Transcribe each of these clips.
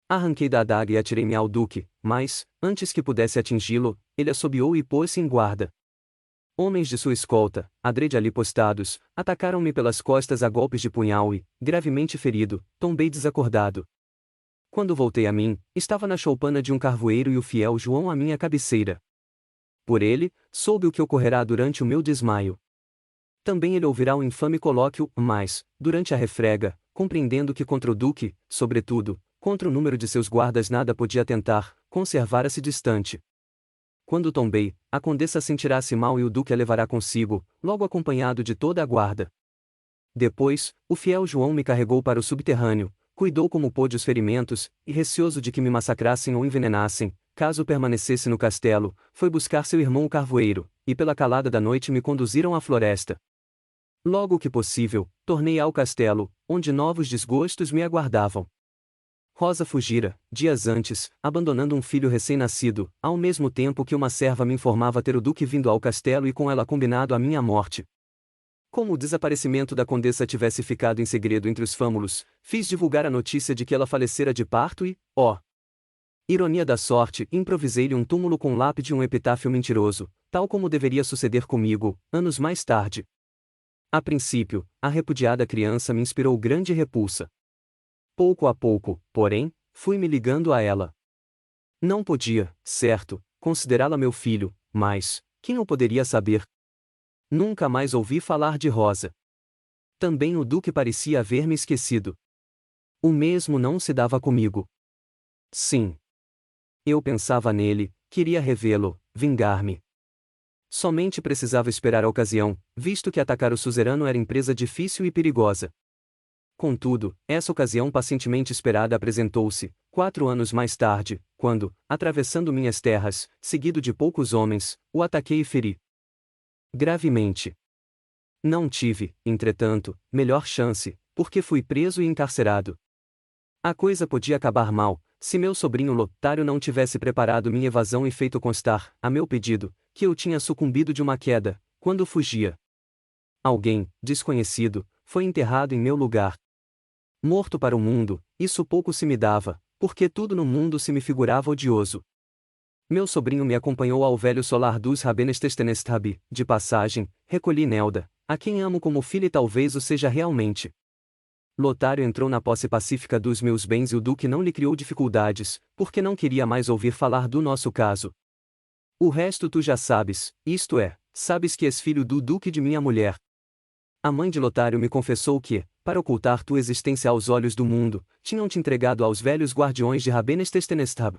Arranquei da adaga e atirei-me ao duque, mas, antes que pudesse atingi-lo, ele assobiou e pôs-se em guarda. Homens de sua escolta, adrede ali postados, atacaram-me pelas costas a golpes de punhal e, gravemente ferido, tombei desacordado. Quando voltei a mim, estava na choupana de um carvoeiro e o fiel João à minha cabeceira. Por ele, soube o que ocorrerá durante o meu desmaio. Também ele ouvirá o infame colóquio, mas, durante a refrega, compreendendo que contra o duque, sobretudo, contra o número de seus guardas nada podia tentar, conservara-se distante. Quando tombei, a condessa sentirá-se mal e o duque a levará consigo, logo acompanhado de toda a guarda. Depois, o fiel João me carregou para o subterrâneo, cuidou como pôde os ferimentos, e receoso de que me massacrassem ou envenenassem, caso permanecesse no castelo, foi buscar seu irmão o carvoeiro, e pela calada da noite me conduziram à floresta. Logo que possível, tornei ao castelo, onde novos desgostos me aguardavam. Rosa fugira, dias antes, abandonando um filho recém-nascido, ao mesmo tempo que uma serva me informava ter o duque vindo ao castelo e com ela combinado a minha morte. Como o desaparecimento da condessa tivesse ficado em segredo entre os fâmulos, fiz divulgar a notícia de que ela falecera de parto e, ó, ironia da sorte, improvisei-lhe um túmulo com lápide e um epitáfio mentiroso, tal como deveria suceder comigo, anos mais tarde. A princípio, a repudiada criança me inspirou grande repulsa. Pouco a pouco, porém, fui-me ligando a ela. Não podia, certo, considerá-la meu filho, mas, quem o poderia saber? Nunca mais ouvi falar de Rosa. Também o duque parecia haver-me esquecido. O mesmo não se dava comigo. Sim. Eu pensava nele, queria revê-lo, vingar-me. Somente precisava esperar a ocasião, visto que atacar o suzerano era empresa difícil e perigosa. Contudo, essa ocasião pacientemente esperada apresentou-se, 4 anos mais tarde, quando, atravessando minhas terras, seguido de poucos homens, o ataquei e feri. Gravemente. Não tive, entretanto, melhor chance, porque fui preso e encarcerado. A coisa podia acabar mal, se meu sobrinho Lotário não tivesse preparado minha evasão e feito constar, a meu pedido, que eu tinha sucumbido de uma queda, quando fugia. Alguém, desconhecido, foi enterrado em meu lugar. Morto para o mundo, isso pouco se me dava, porque tudo no mundo se me figurava odioso. Meu sobrinho me acompanhou ao velho solar dos Rabenestestenestabi, de passagem, recolhi Nelda, a quem amo como filha e talvez o seja realmente. Lotário entrou na posse pacífica dos meus bens e o duque não lhe criou dificuldades, porque não queria mais ouvir falar do nosso caso. O resto tu já sabes, isto é, sabes que és filho do duque de minha mulher. A mãe de Lotário me confessou que, para ocultar tua existência aos olhos do mundo, tinham-te entregado aos velhos guardiões de Rabenestestenestab.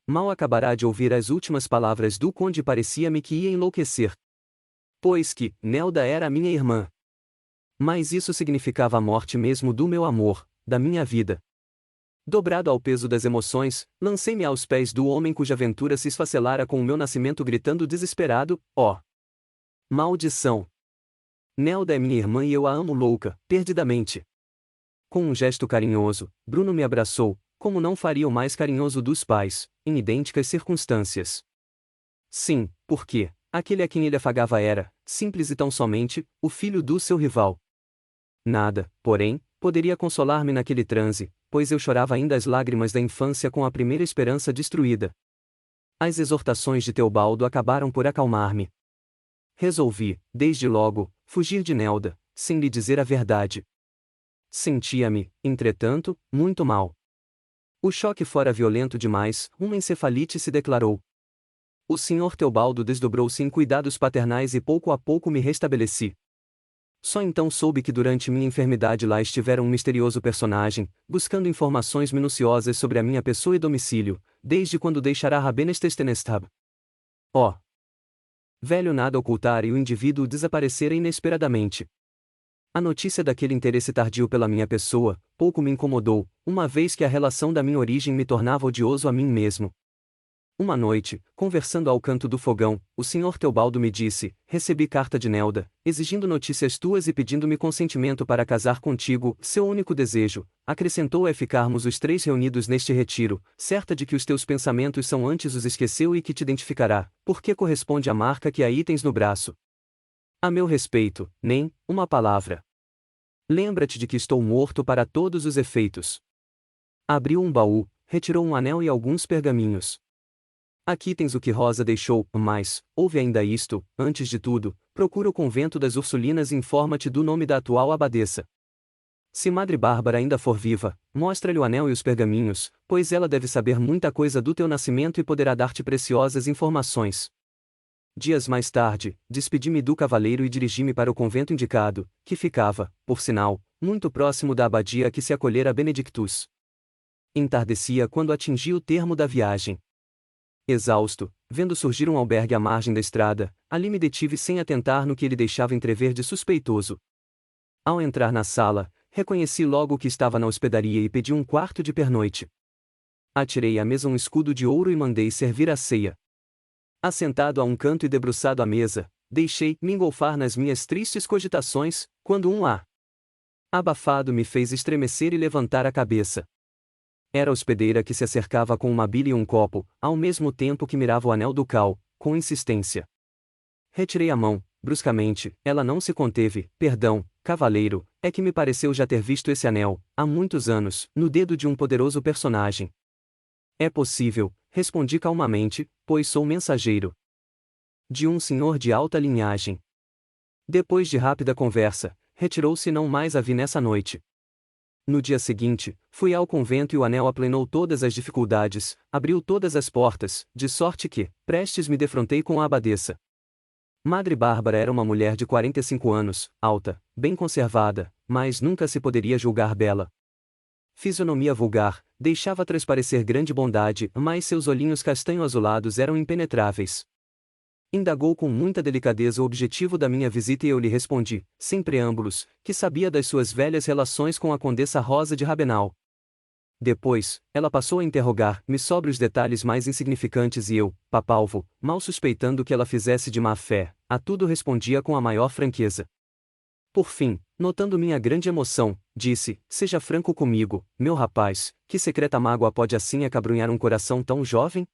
Mal acabará de ouvir as últimas palavras do conde e parecia-me que ia enlouquecer. Pois que, Nelda era minha irmã. Mas isso significava a morte mesmo do meu amor, da minha vida. Dobrado ao peso das emoções, lancei-me aos pés do homem cuja aventura se esfacelara com o meu nascimento gritando desesperado, ó! Maldição! Nelda é minha irmã e eu a amo louca, perdidamente. Com um gesto carinhoso, Bruno me abraçou, como não faria o mais carinhoso dos pais, em idênticas circunstâncias. Sim, porque, aquele a quem ele afagava era, simples e tão somente, o filho do seu rival. Nada, porém, poderia consolar-me naquele transe, pois eu chorava ainda as lágrimas da infância com a primeira esperança destruída. As exortações de Teobaldo acabaram por acalmar-me. Resolvi, desde logo, fugir de Nelda, sem lhe dizer a verdade. Sentia-me, entretanto, muito mal. O choque fora violento demais, uma encefalite se declarou. O Sr. Teobaldo desdobrou-se em cuidados paternais e pouco a pouco me restabeleci. Só então soube que durante minha enfermidade lá estivera um misterioso personagem, buscando informações minuciosas sobre a minha pessoa e domicílio, desde quando deixará Rabenestestenestab. Oh! Velho nada ocultar e o indivíduo desaparecera inesperadamente. A notícia daquele interesse tardio pela minha pessoa, pouco me incomodou, uma vez que a relação da minha origem me tornava odioso a mim mesmo. Uma noite, conversando ao canto do fogão, o Sr. Teobaldo me disse: recebi carta de Nelda, exigindo notícias tuas e pedindo-me consentimento para casar contigo. Seu único desejo, acrescentou, é ficarmos os 3 reunidos neste retiro, certa de que os teus pensamentos são antes os esqueceu e que te identificará, porque corresponde à marca que aí tens no braço. A meu respeito, nem uma palavra. Lembra-te de que estou morto para todos os efeitos. Abriu um baú, retirou um anel e alguns pergaminhos. Aqui tens o que Rosa deixou, mas, ouve ainda isto, antes de tudo, procura o convento das Ursulinas e informa-te do nome da atual abadesa. Se Madre Bárbara ainda for viva, mostra-lhe o anel e os pergaminhos, pois ela deve saber muita coisa do teu nascimento e poderá dar-te preciosas informações. Dias mais tarde, despedi-me do cavaleiro e dirigi-me para o convento indicado, que ficava, por sinal, muito próximo da abadia a que se acolhera Benedictus. Entardecia quando atingi o termo da viagem. Exausto, vendo surgir um albergue à margem da estrada, ali me detive sem atentar no que ele deixava entrever de suspeitoso. Ao entrar na sala, reconheci logo que estava na hospedaria e pedi um quarto de pernoite. Atirei à mesa um escudo de ouro e mandei servir a ceia. Assentado a um canto e debruçado à mesa, deixei-me engolfar nas minhas tristes cogitações, quando um ar abafado me fez estremecer e levantar a cabeça. Era a hospedeira que se acercava com uma bilha e um copo, ao mesmo tempo que mirava o anel ducal, com insistência. Retirei a mão, bruscamente, ela não se conteve. Perdão, cavaleiro, é que me pareceu já ter visto esse anel, há muitos anos, no dedo de um poderoso personagem. É possível, respondi calmamente, pois sou mensageiro de um senhor de alta linhagem. Depois de rápida conversa, retirou-se e não mais a vi nessa noite. No dia seguinte, fui ao convento e o anel aplanou todas as dificuldades, abriu todas as portas, de sorte que, prestes me defrontei com a abadesa. Madre Bárbara era uma mulher de 45 anos, alta, bem conservada, mas nunca se poderia julgar bela. Fisionomia vulgar, deixava transparecer grande bondade, mas seus olhinhos castanho-azulados eram impenetráveis. Indagou com muita delicadeza o objetivo da minha visita e eu lhe respondi, sem preâmbulos, que sabia das suas velhas relações com a Condessa Rosa de Rabenal. Depois, ela passou a interrogar-me sobre os detalhes mais insignificantes e eu, papalvo, mal suspeitando que ela fizesse de má fé, a tudo respondia com a maior franqueza. Por fim, notando minha grande emoção, disse, seja franco comigo, meu rapaz, que secreta mágoa pode assim acabrunhar um coração tão jovem?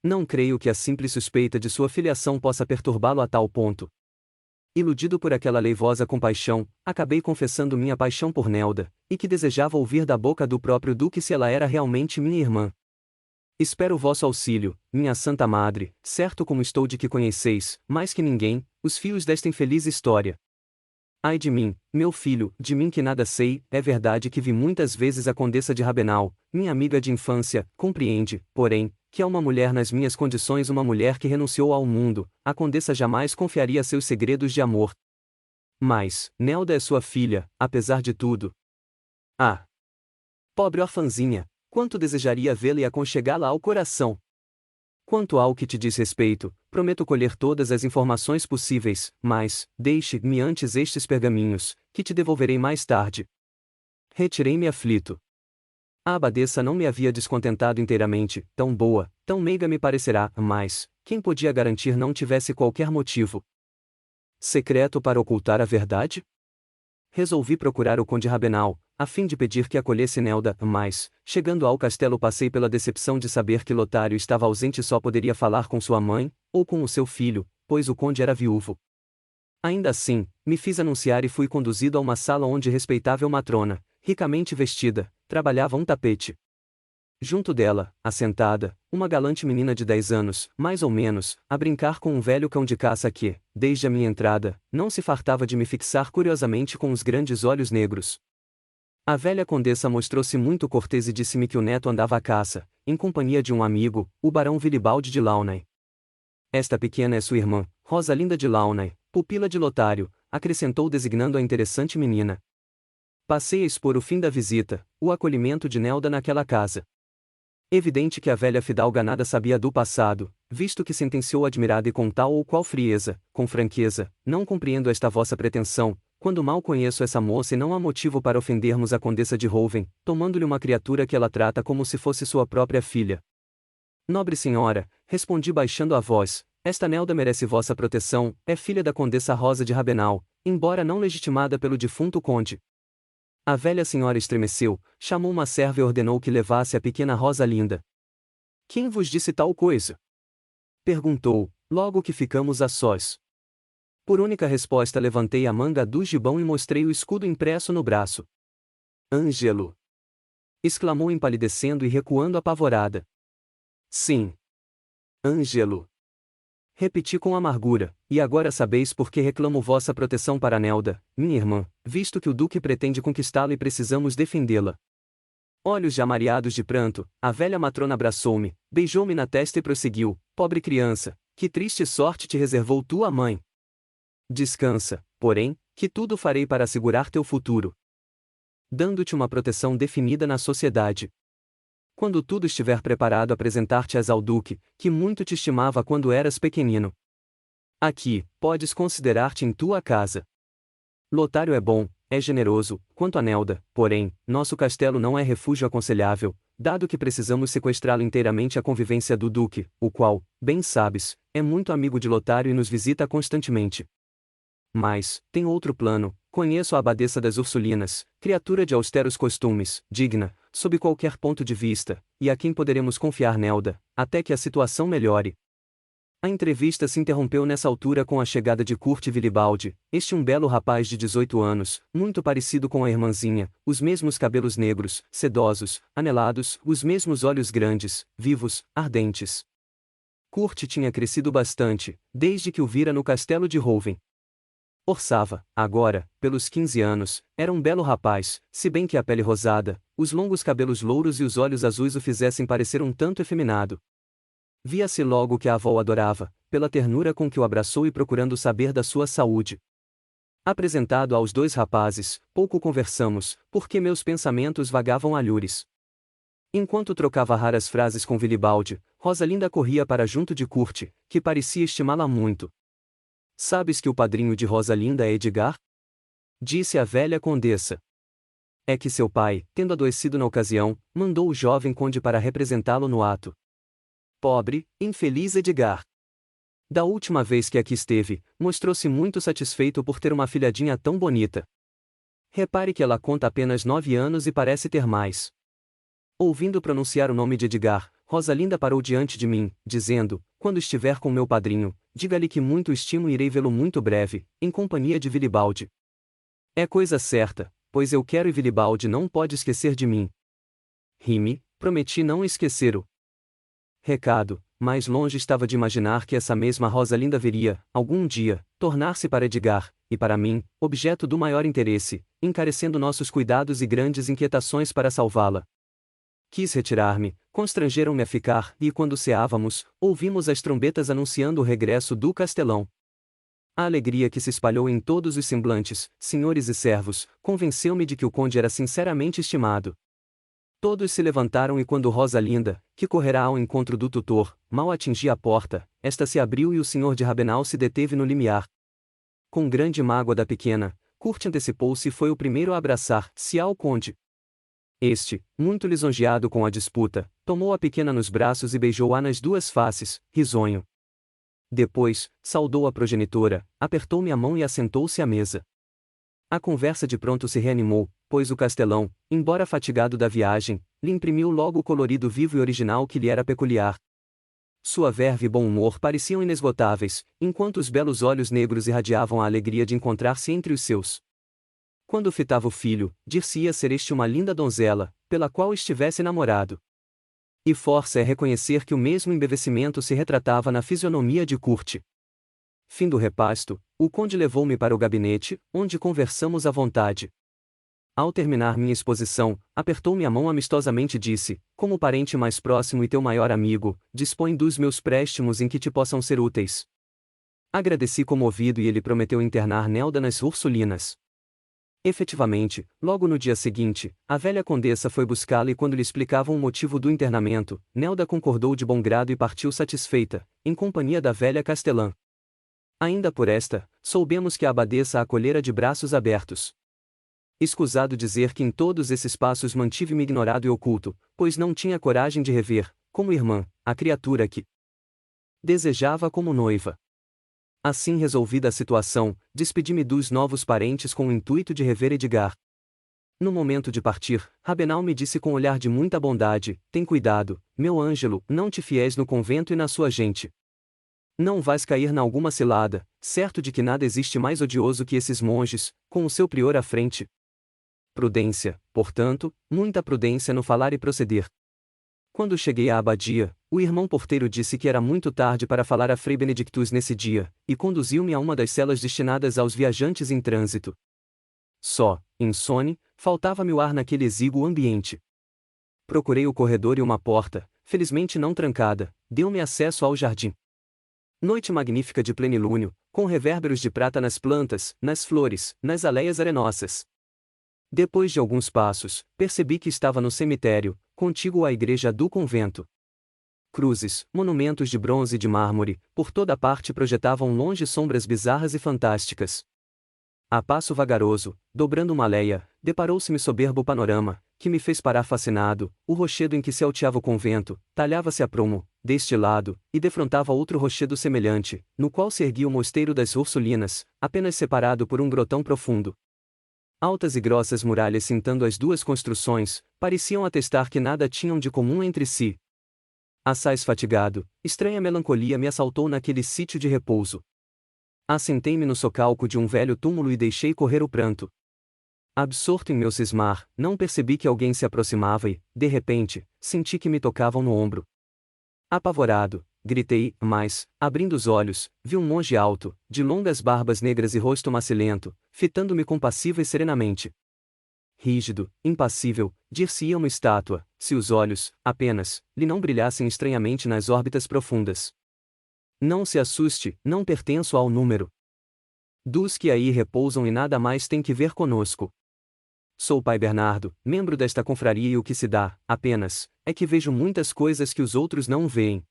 Não creio que a simples suspeita de sua filiação possa perturbá-lo a tal ponto. Iludido por aquela leivosa compaixão, acabei confessando minha paixão por Nelda, e que desejava ouvir da boca do próprio duque se ela era realmente minha irmã. Espero vosso auxílio, minha Santa Madre, certo como estou de que conheceis, mais que ninguém, os fios desta infeliz história. Ai de mim, meu filho, de mim que nada sei. É verdade que vi muitas vezes a Condessa de Rabenal, minha amiga de infância, compreende, porém, que é uma mulher nas minhas condições, uma mulher que renunciou ao mundo, a Condessa jamais confiaria seus segredos de amor. Mas, Nelda é sua filha, apesar de tudo. Ah! Pobre orfanzinha, quanto desejaria vê-la e aconchegá-la ao coração. Quanto ao que te diz respeito, prometo colher todas as informações possíveis, mas, deixe-me antes estes pergaminhos, que te devolverei mais tarde. Retirei-me aflito. A abadesa não me havia descontentado inteiramente, tão boa, tão meiga me parecerá, mas, quem podia garantir não tivesse qualquer motivo secreto para ocultar a verdade? Resolvi procurar o conde Rabenal, a fim de pedir que acolhesse Nelda, mas, chegando ao castelo passei pela decepção de saber que Lotário estava ausente e só poderia falar com sua mãe, ou com o seu filho, pois o conde era viúvo. Ainda assim, me fiz anunciar e fui conduzido a uma sala onde respeitável matrona, ricamente vestida, trabalhava um tapete. Junto dela, assentada, uma galante menina de 10 anos, mais ou menos, a brincar com um velho cão de caça que, desde a minha entrada, não se fartava de me fixar curiosamente com os grandes olhos negros. A velha condessa mostrou-se muito cortês e disse-me que o neto andava à caça, em companhia de um amigo, o barão Vilibaldi de Launay. Esta pequena é sua irmã, Rosalinda de Launay, pupila de Lotário, acrescentou designando a interessante menina. Passei a expor o fim da visita, o acolhimento de Nelda naquela casa. Evidente que a velha fidalga nada sabia do passado, visto que sentenciou admirada e com tal ou qual frieza, com franqueza, não compreendo esta vossa pretensão, quando mal conheço essa moça e não há motivo para ofendermos a condessa de Rouven, tomando-lhe uma criatura que ela trata como se fosse sua própria filha. Nobre senhora, respondi baixando a voz, esta Nelda merece vossa proteção, é filha da condessa Rosa de Rabenal, embora não legitimada pelo defunto conde. A velha senhora estremeceu, chamou uma serva e ordenou que levasse a pequena Rosalinda. Quem vos disse tal coisa? Perguntou, logo que ficamos a sós. Por única resposta levantei a manga do gibão e mostrei o escudo impresso no braço. Ângelo. exclamou empalidecendo e recuando apavorada. Sim. Ângelo. Repeti com amargura, e agora sabeis por que reclamo vossa proteção para Nelda, minha irmã, visto que o duque pretende conquistá-la e precisamos defendê-la. Olhos já mareados de pranto, a velha matrona abraçou-me, beijou-me na testa e prosseguiu: pobre criança, que triste sorte te reservou tua mãe. Descansa, porém, que tudo farei para assegurar teu futuro, dando-te uma proteção definida na sociedade. Quando tudo estiver preparado, apresentar-te-as ao duque, que muito te estimava quando eras pequenino. Aqui, podes considerar-te em tua casa. Lotário é bom, é generoso, quanto a Nelda, porém, nosso castelo não é refúgio aconselhável, dado que precisamos sequestrá-lo inteiramente à convivência do duque, o qual, bem sabes, é muito amigo de Lotário e nos visita constantemente. Mas, tem outro plano. Conheço a abadesa das Ursulinas, criatura de austeros costumes, digna, sob qualquer ponto de vista, e a quem poderemos confiar Nelda, até que a situação melhore. A entrevista se interrompeu nessa altura com a chegada de Kurt Vilibaldi, este um belo rapaz de 18 anos, muito parecido com a irmãzinha, os mesmos cabelos negros, sedosos, anelados, os mesmos olhos grandes, vivos, ardentes. Kurt tinha crescido bastante, desde que o vira no castelo de Rouven. Orçava, agora, pelos 15 anos, era um belo rapaz, se bem que a pele rosada, os longos cabelos louros e os olhos azuis o fizessem parecer um tanto efeminado. Via-se logo que a avó o adorava, pela ternura com que o abraçou e procurando saber da sua saúde. Apresentado aos dois rapazes, pouco conversamos, porque meus pensamentos vagavam alhures. Enquanto trocava raras frases com Vilibaldi, Rosalinda corria para junto de Kurt, que parecia estimá-la muito. Sabes que o padrinho de Rosalinda é Edgar? Disse a velha condessa. É que seu pai, tendo adoecido na ocasião, mandou o jovem conde para representá-lo no ato. Pobre, infeliz Edgar. Da última vez que aqui esteve, mostrou-se muito satisfeito por ter uma filhadinha tão bonita. Repare que ela conta apenas 9 anos e parece ter mais. Ouvindo pronunciar o nome de Edgar, Rosalinda parou diante de mim, dizendo: quando estiver com meu padrinho, diga-lhe que muito o estimo e irei vê-lo muito breve, em companhia de Vilibaldi. É coisa certa, pois eu quero e Vilibaldi não pode esquecer de mim. Ri-me, prometi não esquecer-o. Recado, mais longe estava de imaginar que essa mesma Rosalinda viria, algum dia, tornar-se para Edgar, e para mim, objeto do maior interesse, encarecendo nossos cuidados e grandes inquietações para salvá-la. Quis retirar-me, constrangeram-me a ficar, e quando ceávamos, ouvimos as trombetas anunciando o regresso do castelão. A alegria que se espalhou em todos os semblantes, senhores e servos, convenceu-me de que o conde era sinceramente estimado. Todos se levantaram e quando Rosalinda, que correrá ao encontro do tutor, mal atingia a porta, esta se abriu e o senhor de Rabenal se deteve no limiar. Com grande mágoa da pequena, Kurt antecipou-se e foi o primeiro a abraçar-se ao conde. Este, muito lisonjeado com a disputa, tomou a pequena nos braços e beijou-a nas duas faces, risonho. Depois, saudou a progenitora, apertou-me a mão e assentou-se à mesa. A conversa de pronto se reanimou, pois o castelão, embora fatigado da viagem, lhe imprimiu logo o colorido vivo e original que lhe era peculiar. Sua verve e bom humor pareciam inesgotáveis, enquanto os belos olhos negros irradiavam a alegria de encontrar-se entre os seus. Quando fitava o filho, dir-se-ia ser este uma linda donzela, pela qual estivesse namorado. E força é reconhecer que o mesmo embevecimento se retratava na fisionomia de Kurt. Fim do repasto, o conde levou-me para o gabinete, onde conversamos à vontade. Ao terminar minha exposição, apertou-me a mão amistosamente e disse: como parente mais próximo e teu maior amigo, dispõe dos meus préstimos em que te possam ser úteis. Agradeci comovido e ele prometeu internar Nelda nas Ursulinas. Efetivamente, logo no dia seguinte, a velha condessa foi buscá-la e quando lhe explicavam o motivo do internamento, Nelda concordou de bom grado e partiu satisfeita, em companhia da velha castelã. Ainda por esta, soubemos que a abadesa a acolhera de braços abertos. Escusado dizer que em todos esses passos mantive-me ignorado e oculto, pois não tinha coragem de rever, como irmã, a criatura que desejava como noiva. Assim resolvida a situação, despedi-me dos novos parentes com o intuito de rever Edgar. No momento de partir, Rabenal me disse com olhar de muita bondade: tem cuidado, meu Ângelo, não te fiéis no convento e na sua gente. Não vais cair na alguma cilada, certo de que nada existe mais odioso que esses monges, com o seu prior à frente. Prudência, portanto, muita prudência no falar e proceder. Quando cheguei à abadia, o irmão porteiro disse que era muito tarde para falar a Frei Benedictus nesse dia, e conduziu-me a uma das celas destinadas aos viajantes em trânsito. Só, insone, faltava-me o ar naquele exíguo ambiente. Procurei o corredor e uma porta, felizmente não trancada, deu-me acesso ao jardim. Noite magnífica de plenilúnio, com revérberos de prata nas plantas, nas flores, nas aleias arenosas. Depois de alguns passos, percebi que estava no cemitério, contíguo à igreja do convento. Cruzes, monumentos de bronze e de mármore, por toda parte projetavam longe sombras bizarras e fantásticas. A passo vagaroso, dobrando uma aleia, deparou-se-me soberbo panorama, que me fez parar fascinado. O rochedo em que se alteava o convento, talhava-se a prumo, deste lado, e defrontava outro rochedo semelhante, no qual se erguia o mosteiro das Ursulinas, apenas separado por um grotão profundo. Altas e grossas muralhas cintando as duas construções, pareciam atestar que nada tinham de comum entre si. Assaz fatigado, estranha melancolia me assaltou naquele sítio de repouso. Assentei-me no socalco de um velho túmulo e deixei correr o pranto. Absorto em meu cismar, não percebi que alguém se aproximava e, de repente, senti que me tocavam no ombro. Apavorado, gritei, mas, abrindo os olhos, vi um monge alto, de longas barbas negras e rosto macilento, fitando-me compassiva e serenamente. Rígido, impassível, dir-se-ia uma estátua, se os olhos, apenas, lhe não brilhassem estranhamente nas órbitas profundas. Não se assuste, não pertenço ao número dos que aí repousam e nada mais tem que ver conosco. Sou o pai Bernardo, membro desta confraria e o que se dá, apenas, é que vejo muitas coisas que os outros não veem.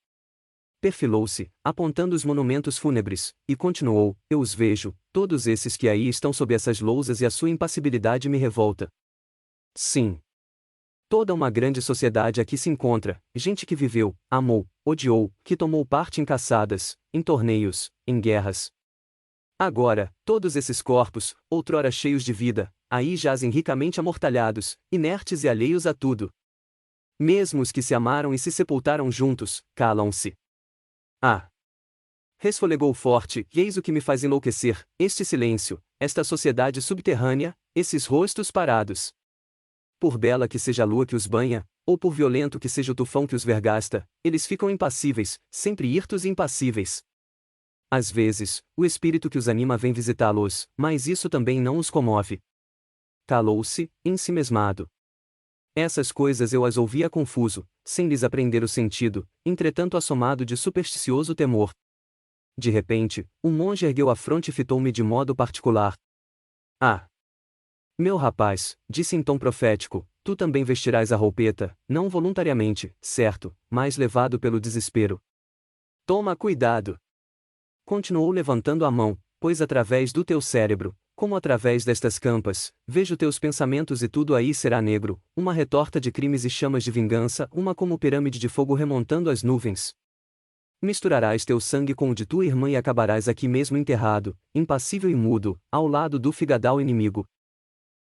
Perfilou-se, apontando os monumentos fúnebres, e continuou, eu os vejo, todos esses que aí estão sob essas lousas e a sua impassibilidade me revolta. Sim. Toda uma grande sociedade aqui se encontra, gente que viveu, amou, odiou, que tomou parte em caçadas, em torneios, em guerras. Agora, todos esses corpos, outrora cheios de vida, aí jazem ricamente amortalhados, inertes e alheios a tudo. Mesmo os que se amaram e se sepultaram juntos, calam-se. Ah! Resfolegou forte, e eis o que me faz enlouquecer, este silêncio, esta sociedade subterrânea, esses rostos parados. Por bela que seja a lua que os banha, ou por violento que seja o tufão que os vergasta, eles ficam impassíveis, sempre hirtos e impassíveis. Às vezes, o espírito que os anima vem visitá-los, mas isso também não os comove. Calou-se, ensimesmado. Essas coisas eu as ouvia confuso, sem lhes aprender o sentido, entretanto assomado de supersticioso temor. De repente, um monge ergueu a fronte e fitou-me de modo particular. Ah! Meu rapaz, disse em tom profético, tu também vestirás a roupeta, não voluntariamente, certo, mas levado pelo desespero. Toma cuidado! Continuou levantando a mão, pois através do teu cérebro, como através destas campas, vejo teus pensamentos e tudo aí será negro, uma retorta de crimes e chamas de vingança, uma como pirâmide de fogo remontando as nuvens. Misturarás teu sangue com o de tua irmã e acabarás aqui mesmo enterrado, impassível e mudo, ao lado do figadal inimigo.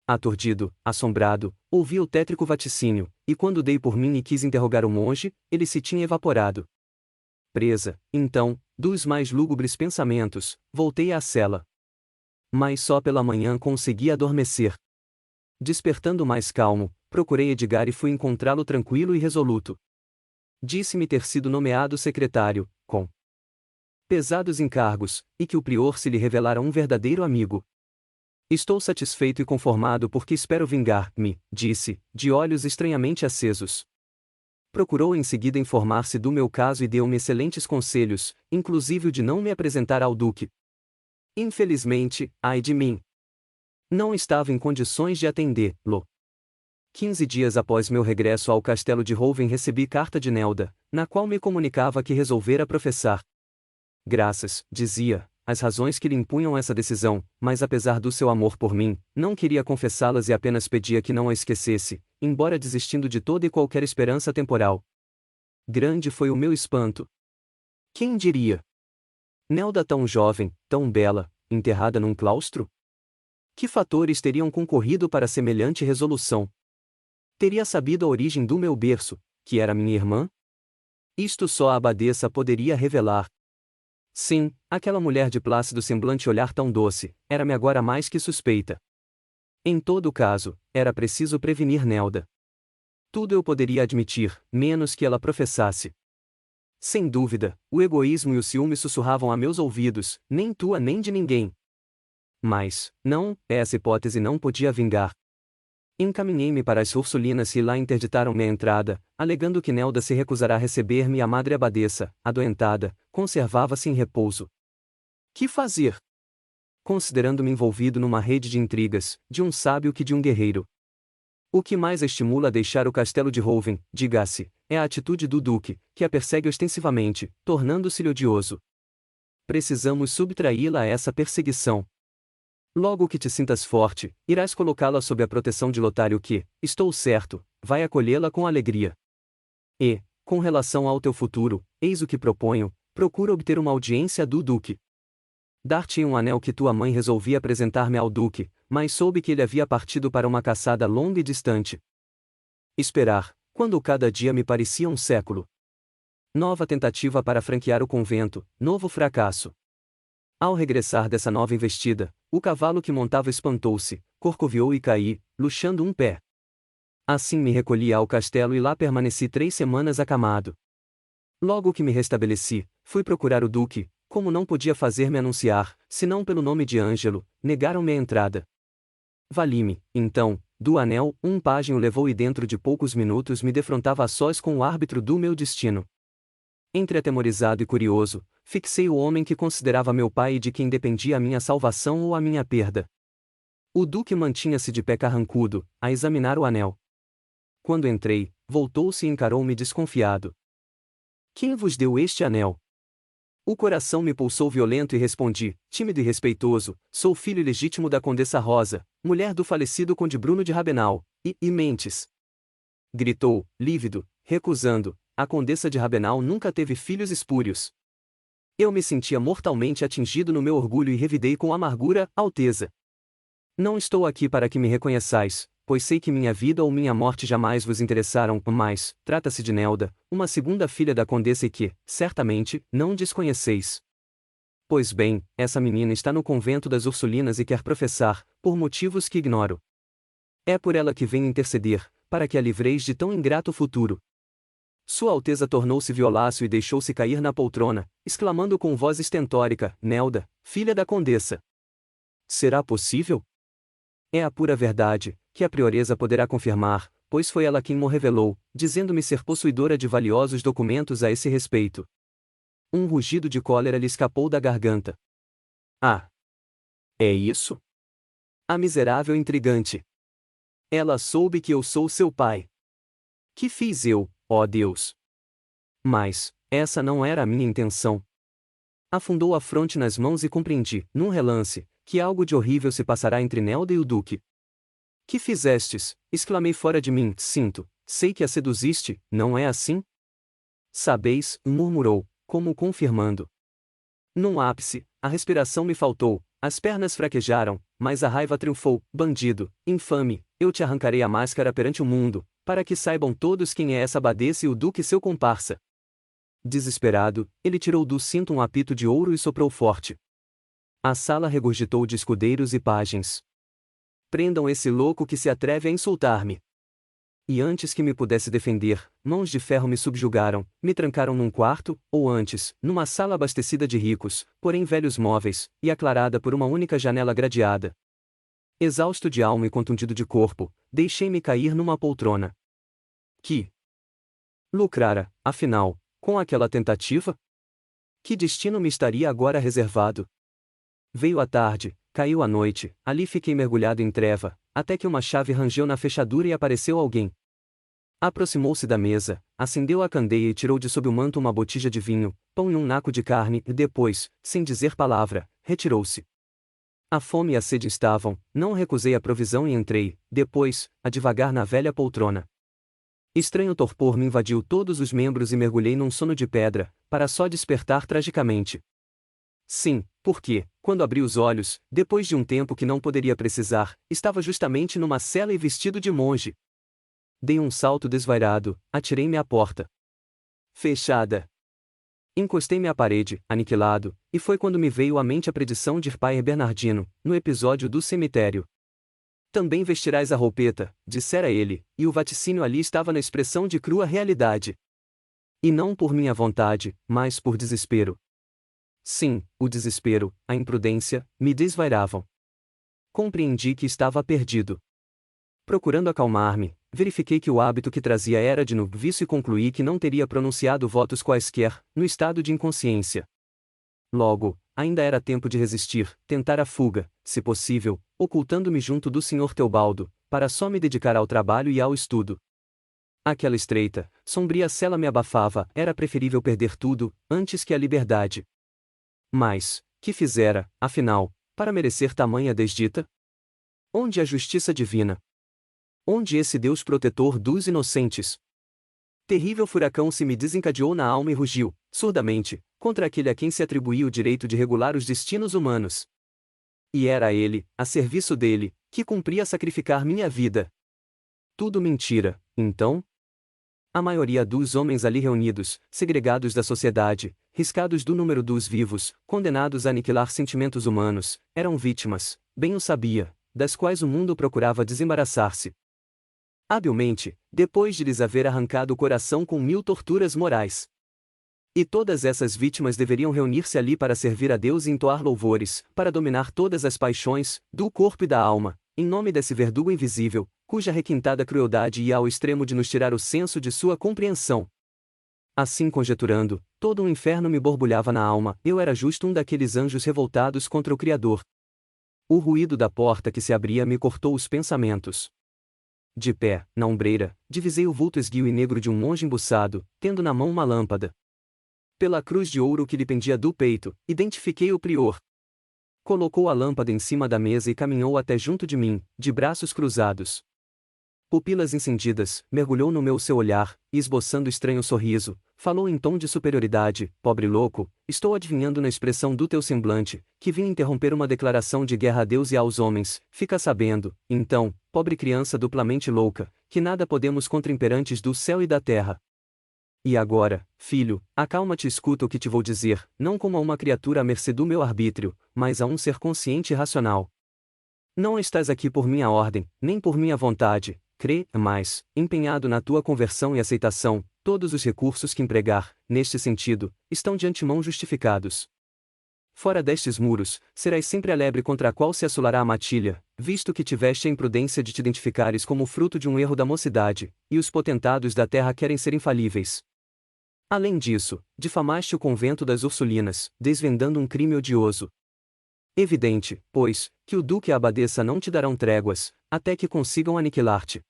Aturdido, assombrado, ouvi o tétrico vaticínio, e quando dei por mim e quis interrogar o monge, ele se tinha evaporado. Presa, então, dos mais lúgubres pensamentos, voltei à cela. Mas só pela manhã consegui adormecer. Despertando mais calmo, procurei Edgar e fui encontrá-lo tranquilo e resoluto. Disse-me ter sido nomeado secretário, com pesados encargos, e que o prior se lhe revelara um verdadeiro amigo. Estou satisfeito e conformado porque espero vingar-me, disse, de olhos estranhamente acesos. Procurou em seguida informar-se do meu caso e deu-me excelentes conselhos, inclusive o de não me apresentar ao duque. Infelizmente, ai de mim! Não estava em condições de atendê-lo. 15 dias após meu regresso ao castelo de Rouven recebi carta de Nelda, na qual me comunicava que resolvera professar. Graças, dizia, às razões que lhe impunham essa decisão, mas apesar do seu amor por mim, não queria confessá-las e apenas pedia que não a esquecesse, embora desistindo de toda e qualquer esperança temporal. Grande foi o meu espanto. Quem diria? Nelda tão jovem, tão bela, enterrada num claustro? Que fatores teriam concorrido para semelhante resolução? Teria sabido a origem do meu berço, que era minha irmã? Isto só a abadesa poderia revelar. Sim, aquela mulher de plácido semblante e olhar tão doce, era-me agora mais que suspeita. Em todo caso, era preciso prevenir Nelda. Tudo eu poderia admitir, menos que ela professasse. Sem dúvida, o egoísmo e o ciúme sussurravam a meus ouvidos, nem tua nem de ninguém. Mas, não, essa hipótese não podia vingar. Encaminhei-me para as Ursulinas e lá interditaram-me a entrada, alegando que Nelda se recusará a receber-me e a madre abadesa, adoentada, conservava-se em repouso. Que fazer? Considerando-me envolvido numa rede de intrigas, de um sábio que de um guerreiro. O que mais a estimula a deixar o castelo de Hoven, diga-se, é a atitude do duque, que a persegue ostensivamente, tornando-se-lhe odioso. Precisamos subtraí-la a essa perseguição. Logo que te sintas forte, irás colocá-la sob a proteção de Lotário que, estou certo, vai acolhê-la com alegria. E, com relação ao teu futuro, eis o que proponho, procura obter uma audiência do duque. Dar-te um anel que tua mãe resolvia apresentar-me ao duque, mas soube que ele havia partido para uma caçada longa e distante. Esperar, quando cada dia me parecia um século. Nova tentativa para franquear o convento, novo fracasso. Ao regressar dessa nova investida, o cavalo que montava espantou-se, corcoviou e caí, luxando um pé. Assim me recolhi ao castelo e lá permaneci 3 semanas acamado. Logo que me restabeleci, fui procurar o duque, como não podia fazer-me anunciar, senão pelo nome de Ângelo, negaram-me a entrada. Vali-me, então, do anel, um pajem o levou e dentro de poucos minutos me defrontava a sós com o árbitro do meu destino. Entre atemorizado e curioso, fixei o homem que considerava meu pai e de quem dependia a minha salvação ou a minha perda. O duque mantinha-se de pé carrancudo, a examinar o anel. Quando entrei, voltou-se e encarou-me desconfiado. Quem vos deu este anel? O coração me pulsou violento e respondi, tímido e respeitoso, sou filho ilegítimo da Condessa Rosa, mulher do falecido Conde Bruno de Rabenal, e mentes. Gritou, lívido, recusando, a Condessa de Rabenal nunca teve filhos espúrios. Eu me sentia mortalmente atingido no meu orgulho e revidei com amargura, Alteza. Não estou aqui para que me reconheçais, pois sei que minha vida ou minha morte jamais vos interessaram, mas, trata-se de Nelda, uma segunda filha da Condessa e que, certamente, não desconheceis. Pois bem, essa menina está no convento das Ursulinas e quer professar, por motivos que ignoro. É por ela que venho interceder, para que a livreis de tão ingrato futuro. Sua Alteza tornou-se violáceo e deixou-se cair na poltrona, exclamando com voz estentórica, Nelda, filha da Condessa. Será possível? É a pura verdade, que a prioresa poderá confirmar, pois foi ela quem mo revelou, dizendo-me ser possuidora de valiosos documentos a esse respeito. Um rugido de cólera lhe escapou da garganta. Ah! É isso? A miserável intrigante. Ela soube que eu sou seu pai. Que fiz eu, ó Deus? Mas, essa não era a minha intenção. Afundou a fronte nas mãos e compreendi, num relance, que algo de horrível se passará entre Nelda e o duque. Que fizestes? Exclamei fora de mim, sei que a seduziste, não é assim? Sabeis, murmurou, como confirmando. Num ápice, a respiração me faltou, as pernas fraquejaram, mas a raiva triunfou, bandido, infame, eu te arrancarei a máscara perante o mundo, para que saibam todos quem é essa abadesa e o duque seu comparsa. Desesperado, ele tirou do cinto um apito de ouro e soprou forte. A sala regurgitou de escudeiros e pajens. Prendam esse louco que se atreve a insultar-me. E antes que me pudesse defender, mãos de ferro me subjugaram, me trancaram num quarto, ou antes, numa sala abastecida de ricos, porém velhos móveis, e aclarada por uma única janela gradeada. Exausto de alma e contundido de corpo, deixei-me cair numa poltrona. Que lucrara, afinal, com aquela tentativa? Que destino me estaria agora reservado? Veio a tarde, caiu a noite, ali fiquei mergulhado em treva, até que uma chave rangeu na fechadura e apareceu alguém. Aproximou-se da mesa, acendeu a candeia e tirou de sob o manto uma botija de vinho, pão e um naco de carne, e depois, sem dizer palavra, retirou-se. A fome e a sede estavam, não recusei a provisão e entrei, depois, a devagar na velha poltrona. Estranho torpor me invadiu todos os membros e mergulhei num sono de pedra, para só despertar tragicamente. Sim, porque, quando abri os olhos, depois de um tempo que não poderia precisar, estava justamente numa cela e vestido de monge. Dei um salto desvairado, atirei-me à porta. Fechada. Encostei-me à parede, aniquilado, e foi quando me veio à mente a predição de Pai Bernardino, no episódio do cemitério. Também vestirás a roupeta, dissera ele, e o vaticínio ali estava na expressão de crua realidade. E não por minha vontade, mas por desespero. Sim, o desespero, a imprudência, me desvairavam. Compreendi que estava perdido. Procurando acalmar-me, verifiquei que o hábito que trazia era de novo vício e concluí que não teria pronunciado votos quaisquer, no estado de inconsciência. Logo, ainda era tempo de resistir, tentar a fuga, se possível, ocultando-me junto do Sr. Teobaldo, para só me dedicar ao trabalho e ao estudo. Aquela estreita, sombria cela me abafava, era preferível perder tudo, antes que a liberdade. Mas, que fizera, afinal, para merecer tamanha desdita? Onde a justiça divina? Onde esse Deus protetor dos inocentes? Terrível furacão se me desencadeou na alma e rugiu, surdamente, contra aquele a quem se atribuía o direito de regular os destinos humanos. E era ele, a serviço dele, que cumpria sacrificar minha vida. Tudo mentira, então? A maioria dos homens ali reunidos, segregados da sociedade, riscados do número dos vivos, condenados a aniquilar sentimentos humanos, eram vítimas, bem o sabia, das quais o mundo procurava desembaraçar-se. Habilmente, depois de lhes haver arrancado o coração com 1000 torturas morais. E todas essas vítimas deveriam reunir-se ali para servir a Deus e entoar louvores, para dominar todas as paixões, do corpo e da alma, em nome desse verdugo invisível, cuja requintada crueldade ia ao extremo de nos tirar o senso de sua compreensão. Assim conjeturando, todo um inferno me borbulhava na alma, eu era justo um daqueles anjos revoltados contra o Criador. O ruído da porta que se abria me cortou os pensamentos. De pé, na ombreira, divisei o vulto esguio e negro de um monge embuçado, tendo na mão uma lâmpada. Pela cruz de ouro que lhe pendia do peito, identifiquei o prior. Colocou a lâmpada em cima da mesa e caminhou até junto de mim, de braços cruzados. Pupilas encendidas, mergulhou no meu seu olhar, e esboçando estranho sorriso, falou em tom de superioridade: pobre louco, estou adivinhando na expressão do teu semblante, que vim interromper uma declaração de guerra a Deus e aos homens, fica sabendo, então, pobre criança duplamente louca, que nada podemos contra imperantes do céu e da terra. E agora, filho, acalma-te e escuta o que te vou dizer, não como a uma criatura à mercê do meu arbítrio, mas a um ser consciente e racional. Não estás aqui por minha ordem, nem por minha vontade, crê, mas, empenhado na tua conversão e aceitação, todos os recursos que empregar, neste sentido, estão de antemão justificados. Fora destes muros, serás sempre a lebre contra a qual se assolará a matilha, visto que tiveste a imprudência de te identificares como fruto de um erro da mocidade, e os potentados da terra querem ser infalíveis. Além disso, difamaste o convento das Ursulinas, desvendando um crime odioso. Evidente, pois, que o duque e a abadesa não te darão tréguas, até que consigam aniquilar-te.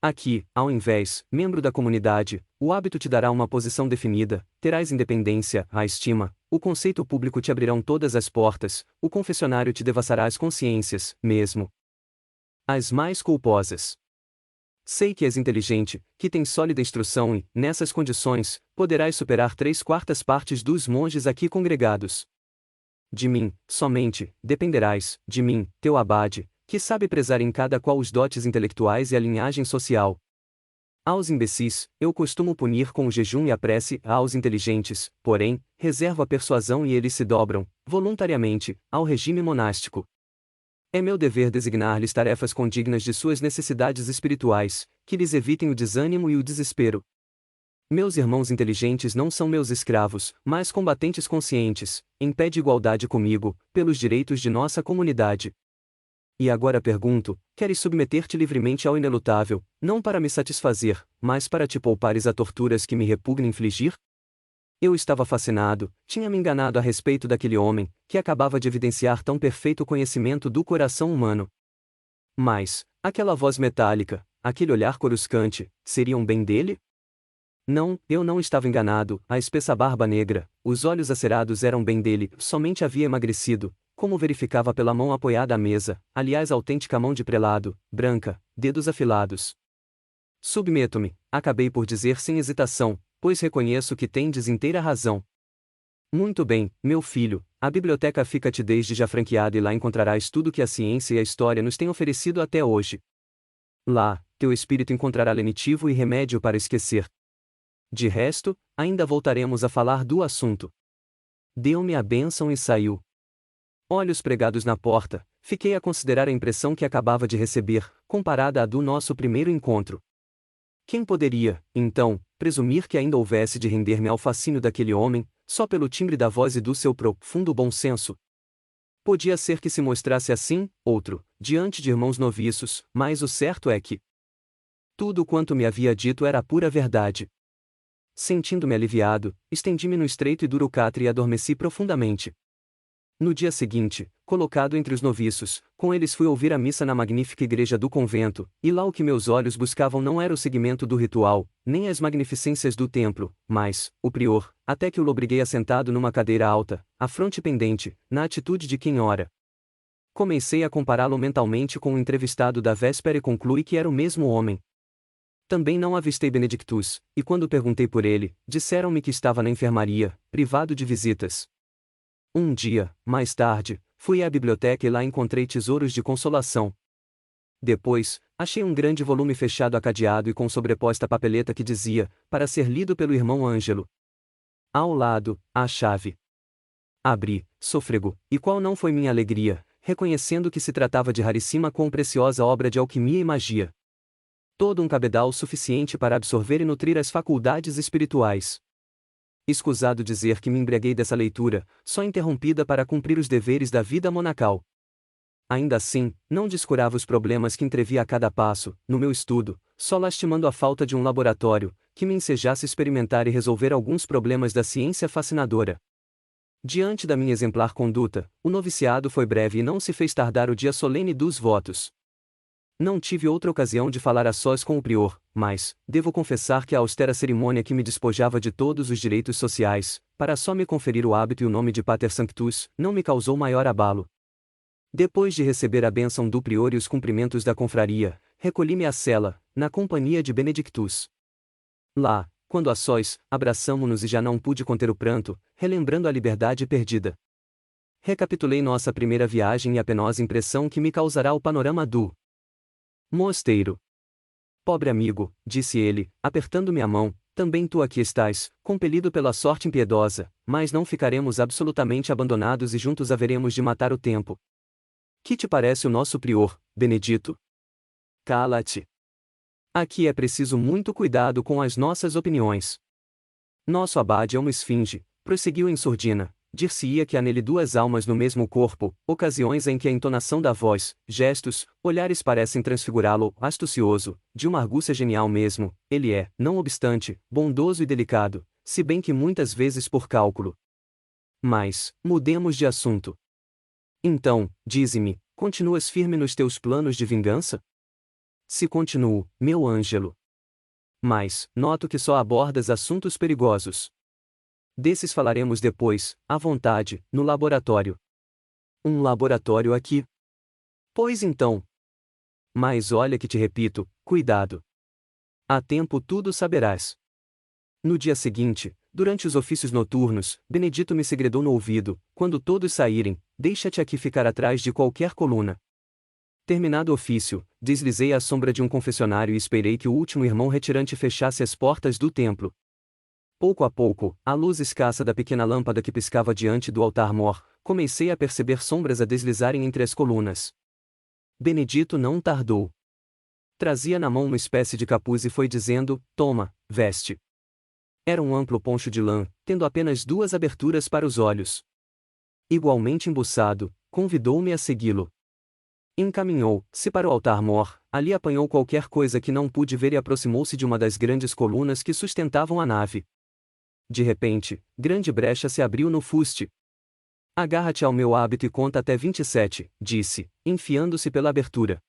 Aqui, ao invés, membro da comunidade, o hábito te dará uma posição definida, terás independência, a estima, o conceito público te abrirão todas as portas, o confessionário te devassará as consciências, mesmo as mais culposas. Sei que és inteligente, que tens sólida instrução e, nessas condições, poderás superar 3/4 partes dos monges aqui congregados. De mim, somente, dependerás, de mim, teu abade, que sabe prezar em cada qual os dotes intelectuais e a linhagem social. Aos imbecis, eu costumo punir com o jejum e a prece, aos inteligentes, porém, reservo a persuasão e eles se dobram, voluntariamente, ao regime monástico. É meu dever designar-lhes tarefas condignas de suas necessidades espirituais, que lhes evitem o desânimo e o desespero. Meus irmãos inteligentes não são meus escravos, mas combatentes conscientes, em pé de igualdade comigo, pelos direitos de nossa comunidade. E agora pergunto: queres submeter-te livremente ao inelutável, não para me satisfazer, mas para te poupares a torturas que me repugna infligir? Eu estava fascinado, tinha me enganado a respeito daquele homem, que acabava de evidenciar tão perfeito conhecimento do coração humano. Mas, aquela voz metálica, aquele olhar coruscante, seriam bem dele? Não, eu não estava enganado, a espessa barba negra, os olhos acerados eram bem dele, somente havia emagrecido, como verificava pela mão apoiada à mesa, aliás autêntica mão de prelado, branca, dedos afilados. Submeto-me, acabei por dizer sem hesitação, pois reconheço que tendes inteira razão. Muito bem, meu filho, a biblioteca fica-te desde já franqueada e lá encontrarás tudo que a ciência e a história nos têm oferecido até hoje. Lá, teu espírito encontrará lenitivo e remédio para esquecer. De resto, ainda voltaremos a falar do assunto. Deu-me a bênção e saiu. Olhos pregados na porta, fiquei a considerar a impressão que acabava de receber, comparada à do nosso primeiro encontro. Quem poderia, então, presumir que ainda houvesse de render-me ao fascínio daquele homem, só pelo timbre da voz e do seu profundo bom senso? Podia ser que se mostrasse assim, outro, diante de irmãos noviços, mas o certo é que tudo quanto me havia dito era pura verdade. Sentindo-me aliviado, estendi-me no estreito e duro catre e adormeci profundamente. No dia seguinte, colocado entre os noviços, com eles fui ouvir a missa na magnífica igreja do convento, e lá o que meus olhos buscavam não era o seguimento do ritual, nem as magnificências do templo, mas o prior, até que o lobriguei assentado numa cadeira alta, a fronte pendente, na atitude de quem ora. Comecei a compará-lo mentalmente com o entrevistado da véspera e concluí que era o mesmo homem. Também não avistei Benedictus, e quando perguntei por ele, disseram-me que estava na enfermaria, privado de visitas. Um dia, mais tarde, fui à biblioteca e lá encontrei tesouros de consolação. Depois, achei um grande volume fechado a cadeado e com sobreposta papeleta que dizia, para ser lido pelo irmão Ângelo. Ao lado, a chave. Abri, sôfrego, e qual não foi minha alegria, reconhecendo que se tratava de raríssima com preciosa obra de alquimia e magia. Todo um cabedal suficiente para absorver e nutrir as faculdades espirituais. Escusado dizer que me embriaguei dessa leitura, só interrompida para cumprir os deveres da vida monacal. Ainda assim, não descurava os problemas que entrevia a cada passo, no meu estudo, só lastimando a falta de um laboratório, que me ensejasse experimentar e resolver alguns problemas da ciência fascinadora. Diante da minha exemplar conduta, o noviciado foi breve e não se fez tardar o dia solene dos votos. Não tive outra ocasião de falar a sós com o prior, mas, devo confessar que a austera cerimônia que me despojava de todos os direitos sociais, para só me conferir o hábito e o nome de Pater Sanctus, não me causou maior abalo. Depois de receber a bênção do prior e os cumprimentos da confraria, recolhi-me à cela, na companhia de Benedictus. Lá, quando a sós, abraçamo-nos e já não pude conter o pranto, relembrando a liberdade perdida. Recapitulei nossa primeira viagem e a penosa impressão que me causará o panorama do mosteiro. Pobre amigo, disse ele, apertando-me a mão, também tu aqui estás, compelido pela sorte impiedosa, mas não ficaremos absolutamente abandonados e juntos haveremos de matar o tempo. Que te parece o nosso prior, Benedito? Cala-te. Aqui é preciso muito cuidado com as nossas opiniões. Nosso abade é uma esfinge, prosseguiu em surdina. Dir-se-ia que há nele duas almas no mesmo corpo, ocasiões em que a entonação da voz, gestos, olhares parecem transfigurá-lo, astucioso, de uma argúcia genial mesmo, ele é, não obstante, bondoso e delicado, se bem que muitas vezes por cálculo. Mas, mudemos de assunto. Então, dize-me, continuas firme nos teus planos de vingança? Se continuo, meu Ângelo. Mas, noto que só abordas assuntos perigosos. Desses falaremos depois, à vontade, no laboratório. Um laboratório aqui? Pois então. Mas olha que te repito, cuidado. A tempo tudo saberás. No dia seguinte, durante os ofícios noturnos, Benedito me segredou no ouvido, quando todos saírem, deixa-te aqui ficar atrás de qualquer coluna. Terminado o ofício, deslizei à sombra de um confessionário e esperei que o último irmão retirante fechasse as portas do templo. Pouco a pouco, à luz escassa da pequena lâmpada que piscava diante do altar-mor, comecei a perceber sombras a deslizarem entre as colunas. Benedito não tardou. Trazia na mão uma espécie de capuz e foi dizendo, toma, veste. Era um amplo poncho de lã, tendo apenas duas aberturas para os olhos. Igualmente embuçado, convidou-me a segui-lo. Encaminhou-se para o altar-mor, ali apanhou qualquer coisa que não pude ver e aproximou-se de uma das grandes colunas que sustentavam a nave. De repente, grande brecha se abriu no fuste. Agarra-te ao meu hábito e conta até 27, disse, enfiando-se pela abertura.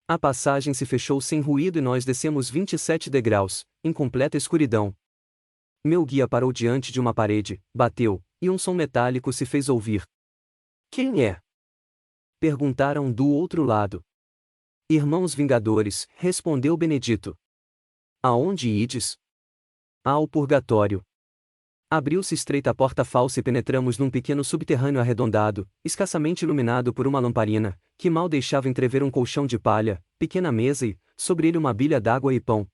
A passagem se fechou sem ruído e nós descemos 27 degraus, em completa escuridão. Meu guia parou diante de uma parede, bateu, e um som metálico se fez ouvir. Quem é? Perguntaram do outro lado. Irmãos Vingadores, respondeu Benedito. Aonde ides? Ao purgatório. Abriu-se estreita a porta falsa e penetramos num pequeno subterrâneo arredondado, escassamente iluminado por uma lamparina, que mal deixava entrever um colchão de palha, pequena mesa e, sobre ele uma bilha d'água e pão.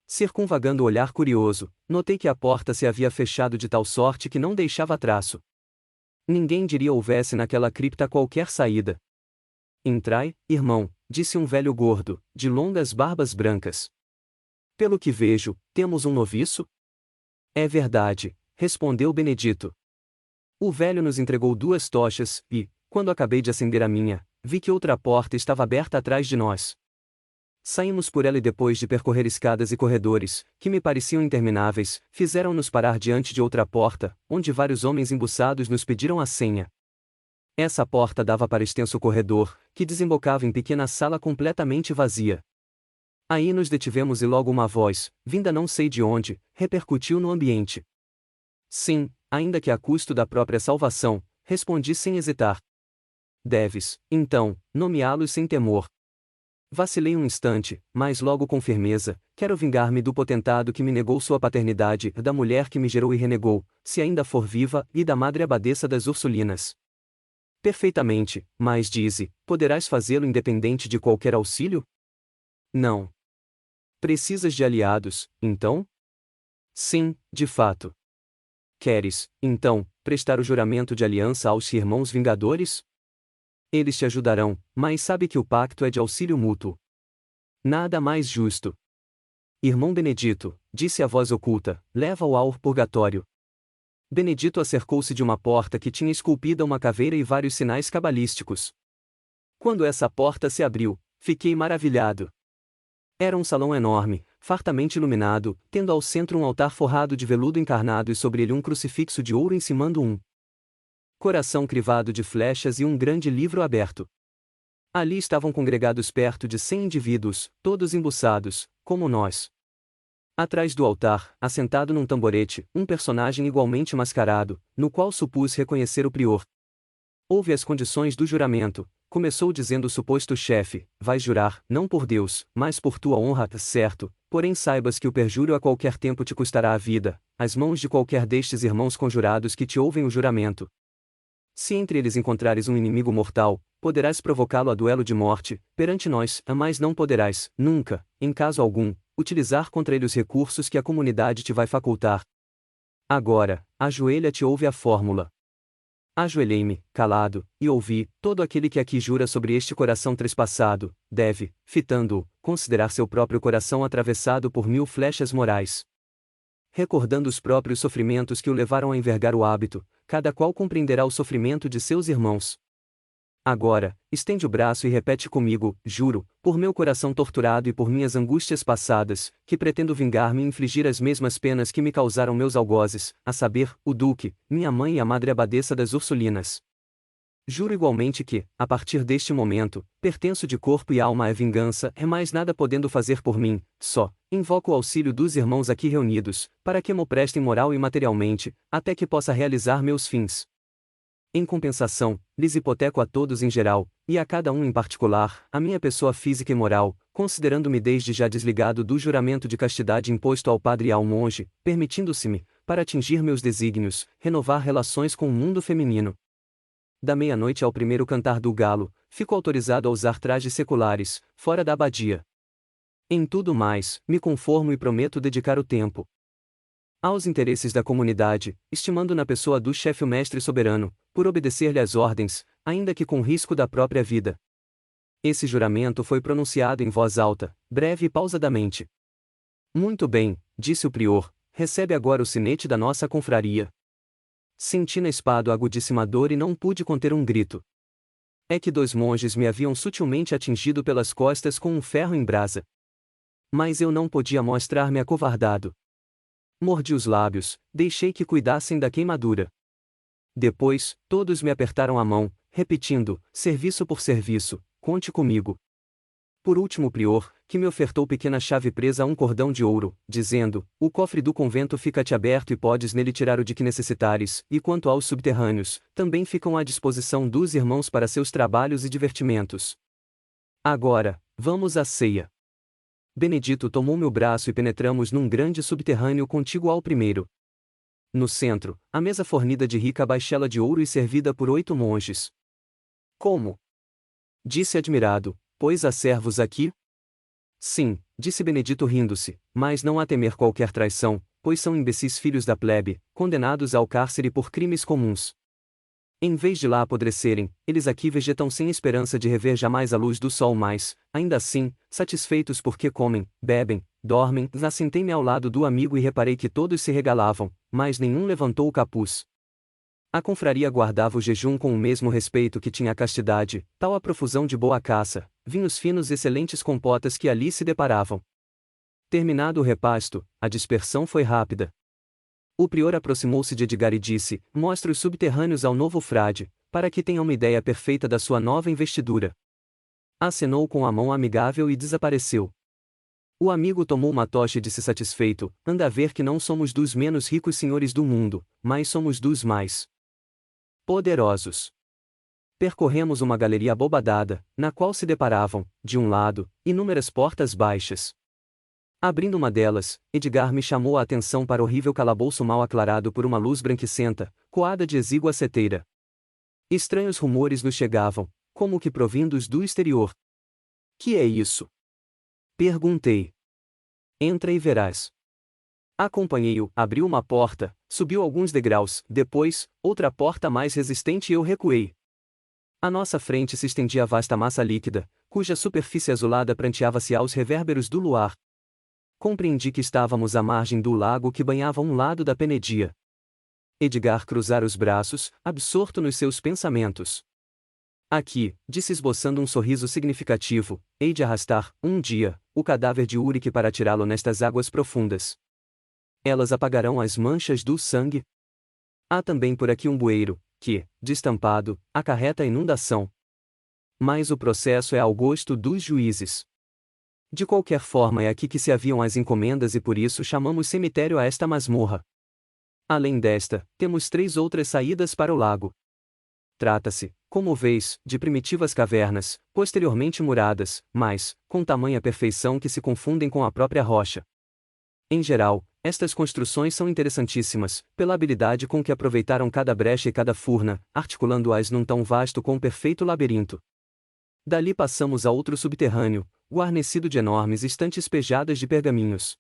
Circunvagando o olhar curioso, notei que a porta se havia fechado de tal sorte que não deixava traço. Ninguém diria houvesse naquela cripta qualquer saída. Entrai, irmão, disse um velho gordo, de longas barbas brancas. Pelo que vejo, temos um noviço? É verdade, respondeu Benedito. O velho nos entregou 2 tochas, e, quando acabei de acender a minha, vi que outra porta estava aberta atrás de nós. Saímos por ela e depois de percorrer escadas e corredores, que me pareciam intermináveis, fizeram-nos parar diante de outra porta, onde vários homens embuçados nos pediram a senha. Essa porta dava para extenso corredor, que desembocava em pequena sala completamente vazia. Aí nos detivemos e logo uma voz, vinda não sei de onde, repercutiu no ambiente. Sim, ainda que a custo da própria salvação, respondi sem hesitar. Deves, então, nomeá-los sem temor. Vacilei um instante, mas logo com firmeza, quero vingar-me do potentado que me negou sua paternidade, da mulher que me gerou e renegou, se ainda for viva, e da madre abadesa das Ursulinas. Perfeitamente, mas dize, poderás fazê-lo independente de qualquer auxílio? Não. Precisas de aliados, então? Sim, de fato. Queres, então, prestar o juramento de aliança aos irmãos vingadores? Eles te ajudarão, mas sabe que o pacto é de auxílio mútuo. Nada mais justo. Irmão Benedito, disse a voz oculta, leva-o ao purgatório. Benedito acercou-se de uma porta que tinha esculpida uma caveira e vários sinais cabalísticos. Quando essa porta se abriu, fiquei maravilhado. Era um salão enorme, fartamente iluminado, tendo ao centro um altar forrado de veludo encarnado e sobre ele um crucifixo de ouro encimando um coração crivado de flechas e um grande livro aberto. Ali estavam congregados perto de 100 indivíduos, todos embuçados, como nós. Atrás do altar, assentado num tamborete, um personagem igualmente mascarado, no qual supus reconhecer o prior. Houve as condições do juramento. Começou dizendo o suposto chefe, vais jurar, não por Deus, mas por tua honra, certo, porém saibas que o perjúrio a qualquer tempo te custará a vida, as mãos de qualquer destes irmãos conjurados que te ouvem o juramento. Se entre eles encontrares um inimigo mortal, poderás provocá-lo a duelo de morte, perante nós, mas não poderás, nunca, em caso algum, utilizar contra ele os recursos que a comunidade te vai facultar. Agora, ajoelha-te e ouve a fórmula. Ajoelhei-me, calado, e ouvi, todo aquele que aqui jura sobre este coração trespassado, deve, fitando-o, considerar seu próprio coração atravessado por 1000 flechas morais. Recordando os próprios sofrimentos que o levaram a envergar o hábito, cada qual compreenderá o sofrimento de seus irmãos. Agora, estende o braço e repete comigo, juro, por meu coração torturado e por minhas angústias passadas, que pretendo vingar-me e infligir as mesmas penas que me causaram meus algozes, a saber, o duque, minha mãe e a madre abadesa das Ursulinas. Juro igualmente que, a partir deste momento, pertenço de corpo e alma à vingança, e mais nada podendo fazer por mim, só, invoco o auxílio dos irmãos aqui reunidos, para que me prestem moral e materialmente, até que possa realizar meus fins. Em compensação, lhes hipoteco a todos em geral, e a cada um em particular, a minha pessoa física e moral, considerando-me desde já desligado do juramento de castidade imposto ao padre e ao monge, permitindo-se-me, para atingir meus desígnios, renovar relações com o mundo feminino. Da meia-noite ao primeiro cantar do galo, fico autorizado a usar trajes seculares, fora da abadia. Em tudo mais, me conformo e prometo dedicar o tempo aos interesses da comunidade, estimando na pessoa do chefe o mestre soberano, por obedecer-lhe às ordens, ainda que com risco da própria vida. Esse juramento foi pronunciado em voz alta, breve e pausadamente. Muito bem, disse o prior, recebe agora o sinete da nossa confraria. Senti na espada a agudíssima dor e não pude conter um grito. É que 2 monges me haviam sutilmente atingido pelas costas com um ferro em brasa. Mas eu não podia mostrar-me acovardado. Mordi os lábios, deixei que cuidassem da queimadura. Depois, todos me apertaram a mão, repetindo, serviço por serviço, conte comigo. Por último o prior, que me ofertou pequena chave presa a um cordão de ouro, dizendo, o cofre do convento fica-te aberto e podes nele tirar o de que necessitares, e quanto aos subterrâneos, também ficam à disposição dos irmãos para seus trabalhos e divertimentos. Agora, vamos à ceia. Benedito tomou meu braço e penetramos num grande subterrâneo contíguo ao primeiro. No centro, a mesa fornida de rica baixela de ouro e servida por 8 monges. Como? Disse admirado, pois há servos aqui? Sim, disse Benedito rindo-se, mas não há temer qualquer traição, pois são imbecis filhos da plebe, condenados ao cárcere por crimes comuns. Em vez de lá apodrecerem, eles aqui vegetam sem esperança de rever jamais a luz do sol mais, ainda assim, satisfeitos porque comem, bebem, dormem. Assentei-me ao lado do amigo e reparei que todos se regalavam, mas nenhum levantou o capuz. A confraria guardava o jejum com o mesmo respeito que tinha a castidade, tal a profusão de boa caça, vinhos finos e excelentes compotas que ali se deparavam. Terminado o repasto, a dispersão foi rápida. O prior aproximou-se de Edgar e disse: "Mostre os subterrâneos ao novo frade, para que tenha uma ideia perfeita da sua nova investidura." Acenou com a mão amigável e desapareceu. O amigo tomou uma tocha e disse satisfeito: "Anda a ver que não somos dos menos ricos senhores do mundo, mas somos dos mais poderosos." Percorremos uma galeria abobadada, na qual se deparavam, de um lado, inúmeras portas baixas. Abrindo uma delas, Edgar me chamou a atenção para o horrível calabouço mal aclarado por uma luz branquicenta, coada de exígua seteira. Estranhos rumores nos chegavam, como que provindos do exterior. "Que é isso?" perguntei. "Entra e verás." Acompanhei-o, abriu uma porta, subiu alguns degraus, depois, outra porta mais resistente e eu recuei. À nossa frente se estendia a vasta massa líquida, cuja superfície azulada pranteava-se aos revérberos do luar. Compreendi que estávamos à margem do lago que banhava um lado da Penedia. Edgar cruzara os braços, absorto nos seus pensamentos. "Aqui", disse esboçando um sorriso significativo, "hei de arrastar, um dia, o cadáver de Urique para tirá-lo nestas águas profundas. Elas apagarão as manchas do sangue. Há também por aqui um bueiro, que, destampado, acarreta a inundação. Mas o processo é ao gosto dos juízes. De qualquer forma é aqui que se haviam as encomendas e por isso chamamos cemitério a esta masmorra. Além desta, temos 3 outras saídas para o lago. Trata-se, como vês, de primitivas cavernas, posteriormente muradas, mas, com tamanha perfeição que se confundem com a própria rocha. Em geral, estas construções são interessantíssimas, pela habilidade com que aproveitaram cada brecha e cada furna, articulando-as num tão vasto com um perfeito labirinto. Dali passamos a outro subterrâneo, guarnecido de enormes estantes pejadas de pergaminhos.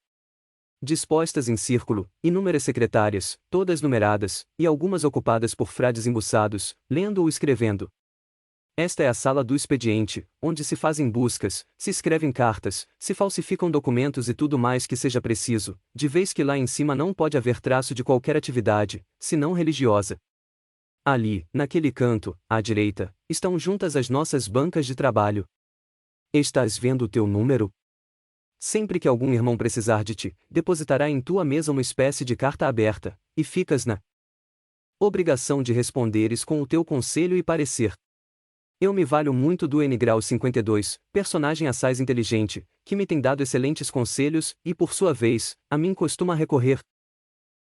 Dispostas em círculo, inúmeras secretárias, todas numeradas, e algumas ocupadas por frades embuçados, lendo ou escrevendo. Esta é a sala do expediente, onde se fazem buscas, se escrevem cartas, se falsificam documentos e tudo mais que seja preciso, de vez que lá em cima não pode haver traço de qualquer atividade, senão religiosa. Ali, naquele canto, à direita, estão juntas as nossas bancas de trabalho. Estás vendo o teu número? Sempre que algum irmão precisar de ti, depositará em tua mesa uma espécie de carta aberta, e ficas na obrigação de responderes com o teu conselho e parecer. Eu me valho muito do N-Grau 52, personagem assaz inteligente, que me tem dado excelentes conselhos, e por sua vez, a mim costuma recorrer.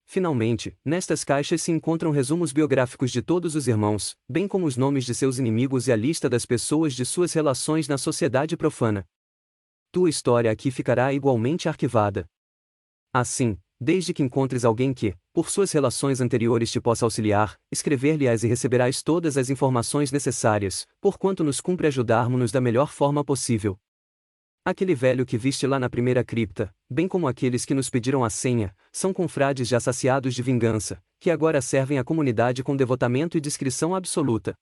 Finalmente, nestas caixas se encontram resumos biográficos de todos os irmãos, bem como os nomes de seus inimigos e a lista das pessoas de suas relações na sociedade profana. Tua história aqui ficará igualmente arquivada. Assim, desde que encontres alguém que, por suas relações anteriores te possa auxiliar, escrever-lhe-ás e receberás todas as informações necessárias, porquanto nos cumpre ajudarmos-nos da melhor forma possível. Aquele velho que viste lá na primeira cripta, bem como aqueles que nos pediram a senha, são confrades já saciados de vingança, que agora servem à comunidade com devotamento e discrição absoluta.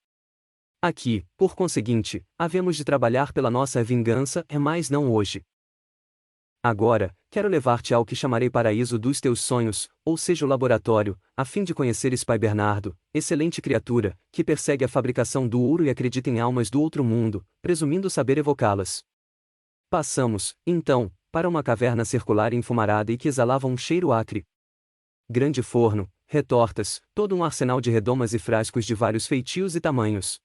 Aqui, por conseguinte, havemos de trabalhar pela nossa vingança, mas não hoje. Agora, quero levar-te ao que chamarei paraíso dos teus sonhos, ou seja o laboratório, a fim de conheceres Pai Bernardo, excelente criatura, que persegue a fabricação do ouro e acredita em almas do outro mundo, presumindo saber evocá-las. Passamos, então, para uma caverna circular e enfumarada e que exalava um cheiro acre. Grande forno, retortas, todo um arsenal de redomas e frascos de vários feitios e tamanhos.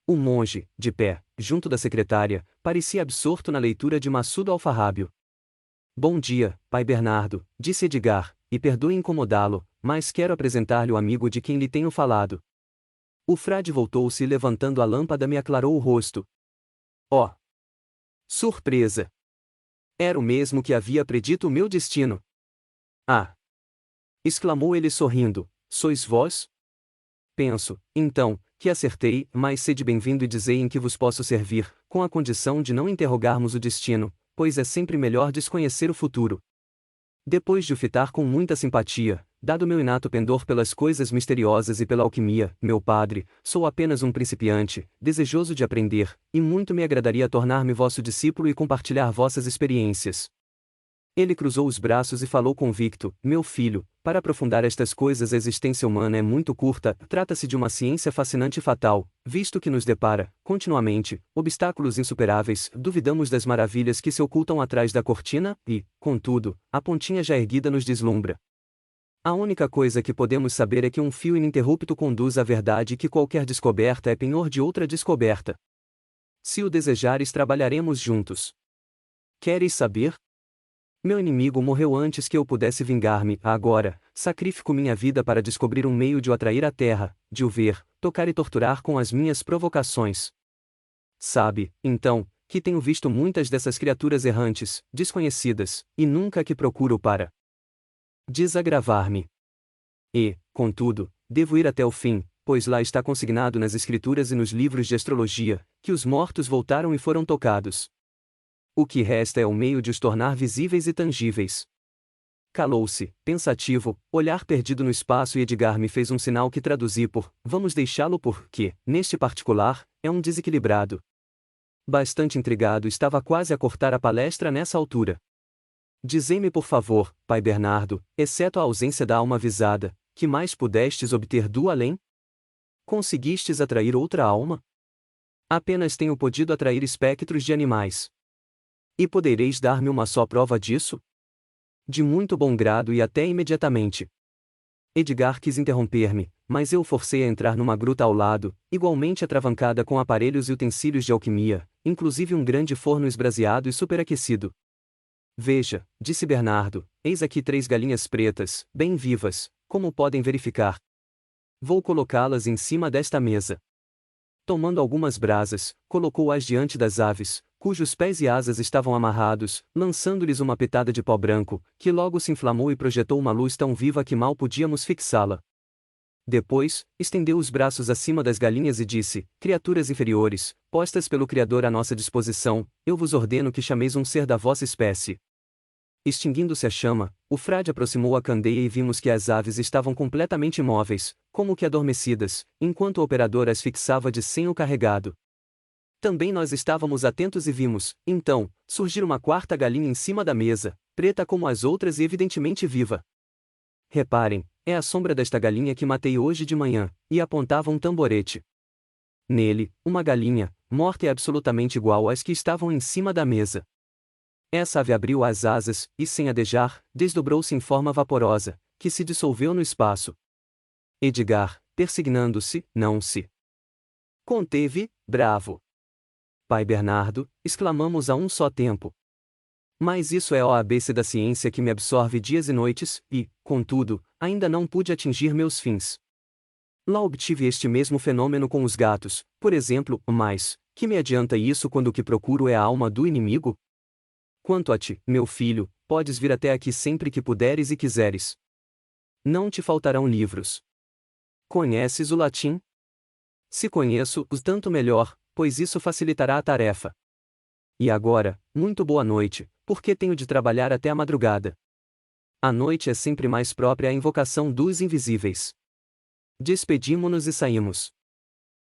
O monge, de pé, junto da secretária, parecia absorto na leitura de maçudo alfarrábio. "Bom dia, Pai Bernardo", disse Edgar, "e perdoe incomodá-lo, mas quero apresentar-lhe o amigo de quem lhe tenho falado." O frade voltou-se e levantando a lâmpada me aclarou o rosto. Oh! Surpresa! Era o mesmo que havia predito o meu destino. "Ah!" exclamou ele sorrindo, "sois vós?" "Penso, então, que acertei, mas sede bem-vindo e dizei em que vos posso servir, com a condição de não interrogarmos o destino, pois é sempre melhor desconhecer o futuro." Depois de o fitar com muita simpatia, dado meu inato pendor pelas coisas misteriosas e pela alquimia, meu padre, sou apenas um principiante, desejoso de aprender, e muito me agradaria tornar-me vosso discípulo e compartilhar vossas experiências. Ele cruzou os braços e falou convicto: meu filho, para aprofundar estas coisas a existência humana é muito curta, trata-se de uma ciência fascinante e fatal, visto que nos depara, continuamente, obstáculos insuperáveis, duvidamos das maravilhas que se ocultam atrás da cortina, e, contudo, a pontinha já erguida nos deslumbra. A única coisa que podemos saber é que um fio ininterrupto conduz à verdade e que qualquer descoberta é penhor de outra descoberta. Se o desejares, trabalharemos juntos. Queres saber? Meu inimigo morreu antes que eu pudesse vingar-me. Agora, sacrifico minha vida para descobrir um meio de o atrair à terra, de o ver, tocar e torturar com as minhas provocações. Sabe, então, que tenho visto muitas dessas criaturas errantes, desconhecidas, e nunca que procuro para desagravar-me. E, contudo, devo ir até o fim, pois lá está consignado nas escrituras e nos livros de astrologia, que os mortos voltaram e foram tocados. O que resta é o meio de os tornar visíveis e tangíveis. Calou-se, pensativo, olhar perdido no espaço, e Edgar me fez um sinal que traduzi por: vamos deixá-lo porque, neste particular, é um desequilibrado. Bastante intrigado, estava quase a cortar a palestra nessa altura. Dizei-me por favor, pai Bernardo, exceto a ausência da alma avisada, que mais pudestes obter do além? Conseguistes atrair outra alma? Apenas tenho podido atrair espectros de animais. E podereis dar-me uma só prova disso? De muito bom grado e até imediatamente. Edgar quis interromper-me, mas eu o forcei a entrar numa gruta ao lado, igualmente atravancada com aparelhos e utensílios de alquimia, inclusive um grande forno esbraseado e superaquecido. Veja, disse Bernardo, eis aqui 3 galinhas pretas, bem vivas, como podem verificar. Vou colocá-las em cima desta mesa. Tomando algumas brasas, colocou-as diante das aves, cujos pés e asas estavam amarrados, lançando-lhes uma pitada de pó branco, que logo se inflamou e projetou uma luz tão viva que mal podíamos fixá-la. Depois, estendeu os braços acima das galinhas e disse: criaturas inferiores, postas pelo Criador à nossa disposição, eu vos ordeno que chameis um ser da vossa espécie. Extinguindo-se a chama, o frade aproximou a candeia e vimos que as aves estavam completamente imóveis, como que adormecidas, enquanto o operador as fixava de senho carregado. Também nós estávamos atentos e vimos, então, surgir uma 4ª galinha em cima da mesa, preta como as outras e evidentemente viva. Reparem, é a sombra desta galinha que matei hoje de manhã, e apontava um tamborete. Nele, uma galinha, morta e absolutamente igual às que estavam em cima da mesa. Essa ave abriu as asas, e sem adejar, desdobrou-se em forma vaporosa, que se dissolveu no espaço. Edgar, persignando-se, não se conteve, bravo. Pai Bernardo, exclamamos a um só tempo. Mas isso é o ABC da ciência que me absorve dias e noites, e, contudo, ainda não pude atingir meus fins. Lá obtive este mesmo fenômeno com os gatos, por exemplo, mas, que me adianta isso quando o que procuro é a alma do inimigo? Quanto a ti, meu filho, podes vir até aqui sempre que puderes e quiseres. Não te faltarão livros. Conheces o latim? Se conheço, tanto melhor, pois isso facilitará a tarefa. E agora, muito boa noite, porque tenho de trabalhar até a madrugada. A noite é sempre mais própria à invocação dos invisíveis. Despedimo-nos e saímos.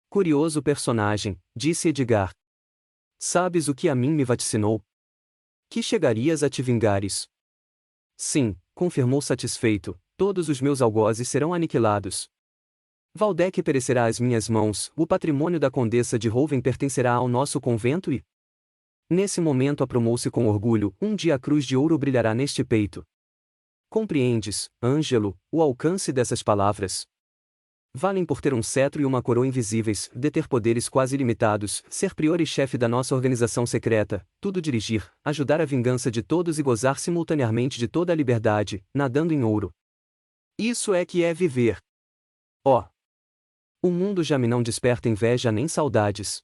Curioso personagem, disse Edgar. Sabes o que a mim me vaticinou? Que chegarias a te vingares. Sim, confirmou satisfeito, todos os meus algozes serão aniquilados. Valdec perecerá às minhas mãos, o patrimônio da condessa de Rouven pertencerá ao nosso convento e... Nesse momento aprumou-se com orgulho, um dia a cruz de ouro brilhará neste peito. Compreendes, Ângelo, o alcance dessas palavras? Valem por ter um cetro e uma coroa invisíveis, deter poderes quase ilimitados, ser prior e chefe da nossa organização secreta, tudo dirigir, ajudar a vingança de todos e gozar simultaneamente de toda a liberdade, nadando em ouro. Isso é que é viver. Oh! O mundo já me não desperta inveja nem saudades.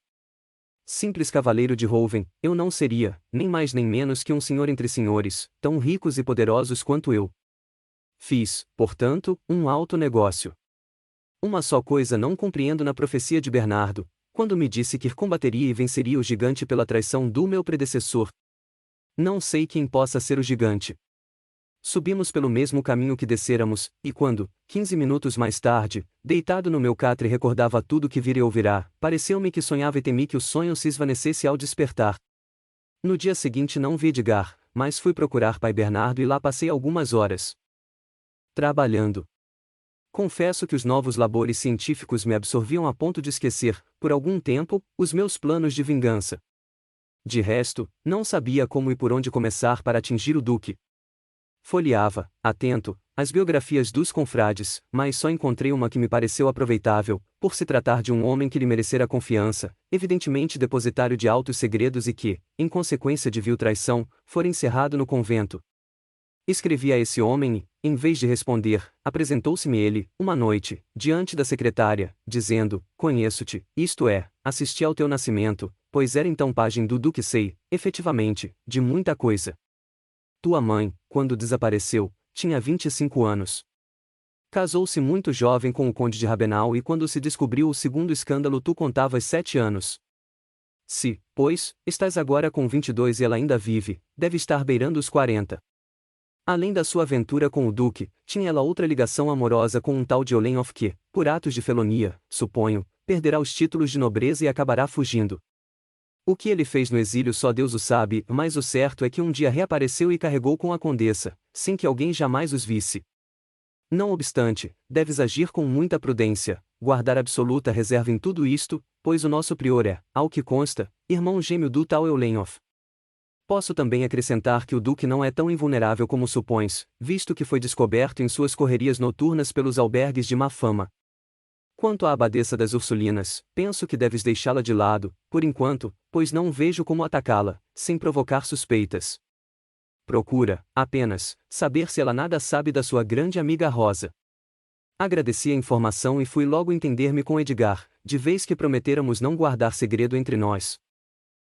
Simples cavaleiro de Rouven, eu não seria, nem mais nem menos que um senhor entre senhores, tão ricos e poderosos quanto eu. Fiz, portanto, um alto negócio. Uma só coisa não compreendo na profecia de Bernardo, quando me disse que combateria e venceria o gigante pela traição do meu predecessor. Não sei quem possa ser o gigante. Subimos pelo mesmo caminho que descêramos, e quando, 15 minutos mais tarde, deitado no meu catre recordava tudo que vira e ouvirá, pareceu-me que sonhava e temi que o sonho se esvanecesse ao despertar. No dia seguinte não vi Edgar, mas fui procurar pai Bernardo e lá passei algumas horas trabalhando. Confesso que os novos labores científicos me absorviam a ponto de esquecer, por algum tempo, os meus planos de vingança. De resto, não sabia como e por onde começar para atingir o Duque. Folheava, atento, as biografias dos confrades, mas só encontrei uma que me pareceu aproveitável, por se tratar de um homem que lhe merecera confiança, evidentemente depositário de altos segredos e que, em consequência de vil traição, fora encerrado no convento. Escrevi a esse homem e, em vez de responder, apresentou-se-me ele, uma noite, diante da secretária, dizendo: Conheço-te, isto é, assisti ao teu nascimento, pois era então pajem do Duque sei, efetivamente, de muita coisa. Tua mãe, quando desapareceu, tinha 25 anos. Casou-se muito jovem com o conde de Rabenal e quando se descobriu o segundo escândalo tu contavas 7 anos. Se, pois, estás agora com 22 e ela ainda vive, deve estar beirando os 40. Além da sua aventura com o Duque, tinha ela outra ligação amorosa com um tal de Olenhoff que, por atos de felonia, suponho, perderá os títulos de nobreza e acabará fugindo. O que ele fez no exílio só Deus o sabe, mas o certo é que um dia reapareceu e carregou com a condessa, sem que alguém jamais os visse. Não obstante, deves agir com muita prudência, guardar absoluta reserva em tudo isto, pois o nosso prior é, ao que consta, irmão gêmeo do tal Eulenhoff. Posso também acrescentar que o Duque não é tão invulnerável como supões, visto que foi descoberto em suas correrias noturnas pelos albergues de má fama. Quanto à abadesa das Ursulinas, penso que deves deixá-la de lado, por enquanto, pois não vejo como atacá-la, sem provocar suspeitas. Procura, apenas, saber se ela nada sabe da sua grande amiga Rosa. Agradeci a informação e fui logo entender-me com Edgar, de vez que prometêramos não guardar segredo entre nós.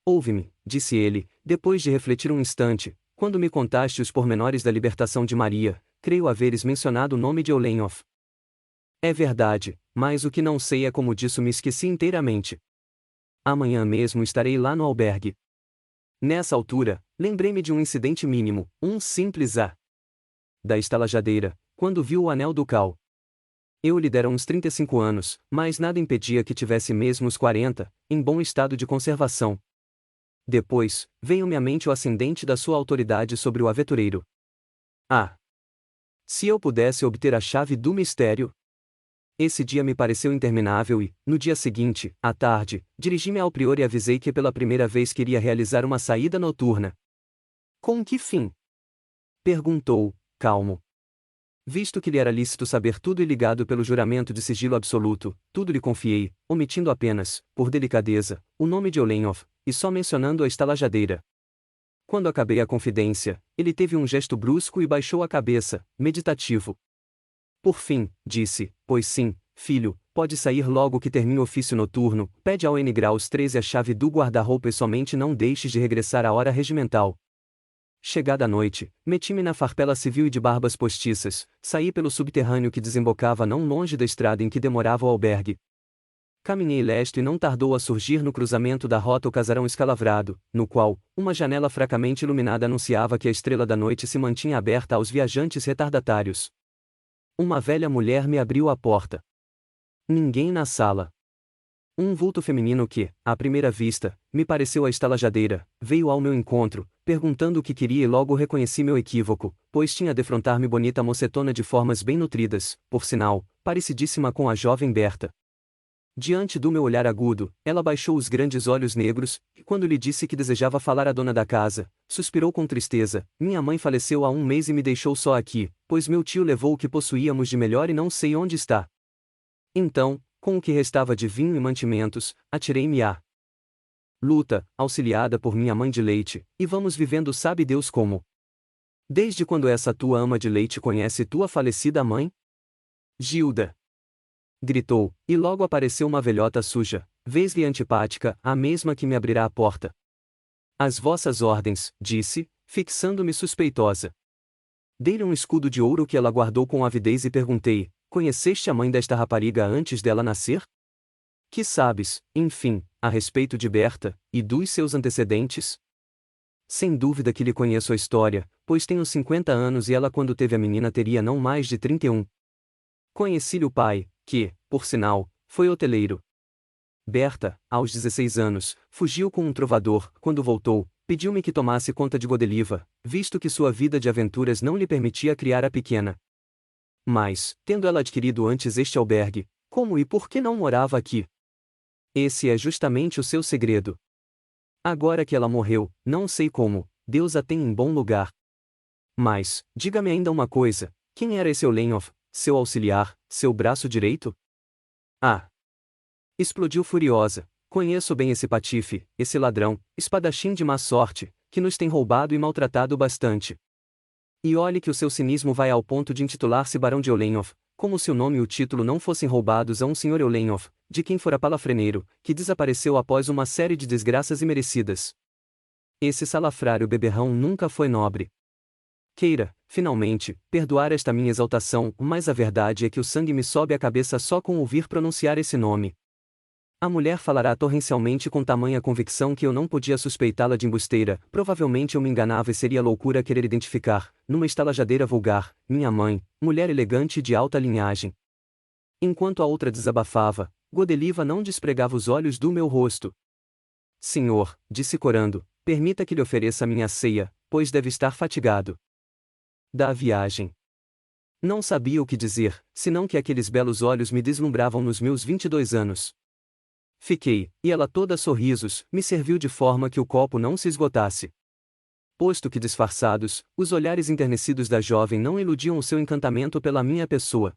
Ouve-me, disse ele, depois de refletir um instante, quando me contaste os pormenores da libertação de Maria, creio haveres mencionado o nome de Olenhoff. É verdade, mas o que não sei é como disso me esqueci inteiramente. Amanhã mesmo estarei lá no albergue. Nessa altura, lembrei-me de um incidente mínimo, um simples da estalajadeira, quando viu o anel ducal. Eu lhe dera uns 35 anos, mas nada impedia que tivesse mesmo os 40, em bom estado de conservação. Depois, veio-me à mente o ascendente da sua autoridade sobre o aventureiro. Ah! Se eu pudesse obter a chave do mistério! Esse dia me pareceu interminável e, no dia seguinte, à tarde, dirigi-me ao prior e avisei que pela primeira vez queria realizar uma saída noturna. Com que fim? Perguntou, calmo. Visto que lhe era lícito saber tudo e ligado pelo juramento de sigilo absoluto, tudo lhe confiei, omitindo apenas, por delicadeza, o nome de Olenhoff, e só mencionando a estalajadeira. Quando acabei a confidência, ele teve um gesto brusco e baixou a cabeça, meditativo. Por fim, disse: Pois sim, filho, pode sair logo que termine o ofício noturno, pede ao N graus 13 a chave do guarda-roupa e somente não deixes de regressar à hora regimental. Chegada a noite, meti-me na farpela civil e de barbas postiças, saí pelo subterrâneo que desembocava não longe da estrada em que demorava o albergue. Caminhei lesto e não tardou a surgir no cruzamento da rota o casarão escalavrado, no qual, uma janela fracamente iluminada anunciava que a estrela da noite se mantinha aberta aos viajantes retardatários. Uma velha mulher me abriu a porta. Ninguém na sala. Um vulto feminino que, à primeira vista, me pareceu a estalajadeira, veio ao meu encontro, perguntando o que queria e logo reconheci meu equívoco, pois tinha a defrontar-me bonita mocetona de formas bem nutridas, por sinal, parecidíssima com a jovem Berta. Diante do meu olhar agudo, ela baixou os grandes olhos negros, e quando lhe disse que desejava falar à dona da casa, suspirou com tristeza: Minha mãe faleceu há um mês e me deixou só aqui, pois meu tio levou o que possuíamos de melhor e não sei onde está. Então, com o que restava de vinho e mantimentos, atirei-me à luta, auxiliada por minha mãe de leite, e vamos vivendo sabe Deus como. Desde quando essa tua ama de leite conhece tua falecida mãe? Gilda! Gritou, e logo apareceu uma velhota suja, vez-lhe antipática, a mesma que me abrirá a porta. As vossas ordens, disse, fixando-me suspeitosa. Dei-lhe um escudo de ouro que ela guardou com avidez e perguntei: Conheceste a mãe desta rapariga antes dela nascer? Que sabes, enfim, a respeito de Berta, e dos seus antecedentes? sem dúvida que lhe conheço a história, pois tenho 50 anos e ela quando teve a menina teria não mais de 31. Conheci-lhe o pai, que, por sinal, foi hoteleiro. Berta, aos 16 anos, fugiu com um trovador. Quando voltou, pediu-me que tomasse conta de Godeliva, visto que sua vida de aventuras não lhe permitia criar a pequena. Mas, tendo ela adquirido antes este albergue, como e por que não morava aqui? Esse é justamente o seu segredo. Agora que ela morreu, não sei como, Deus a tem em bom lugar. Mas, diga-me ainda uma coisa, quem era esse Olenhoff, seu auxiliar, seu braço direito? Ah! Explodiu furiosa. Conheço bem esse patife, esse ladrão, espadachim de má sorte, que nos tem roubado e maltratado bastante. E olhe que o seu cinismo vai ao ponto de intitular-se Barão de Olenhoff, como se o nome e o título não fossem roubados a um senhor Olenhoff, de quem fora palafreneiro, que desapareceu após uma série de desgraças imerecidas. Esse salafrário beberrão nunca foi nobre. Queira, finalmente, perdoar esta minha exaltação, mas a verdade é que o sangue me sobe à cabeça só com ouvir pronunciar esse nome. A mulher falará torrencialmente com tamanha convicção que eu não podia suspeitá-la de embusteira. Provavelmente eu me enganava e seria loucura querer identificar, numa estalajadeira vulgar, minha mãe, mulher elegante e de alta linhagem. Enquanto a outra desabafava, Godeliva não despregava os olhos do meu rosto. Senhor, disse corando, permita que lhe ofereça minha ceia, pois deve estar fatigado da viagem. Não sabia o que dizer, senão que aqueles belos olhos me deslumbravam nos meus 22 anos. Fiquei, e ela toda sorrisos, me serviu de forma que o copo não se esgotasse. Posto que disfarçados, os olhares enternecidos da jovem não iludiam o seu encantamento pela minha pessoa.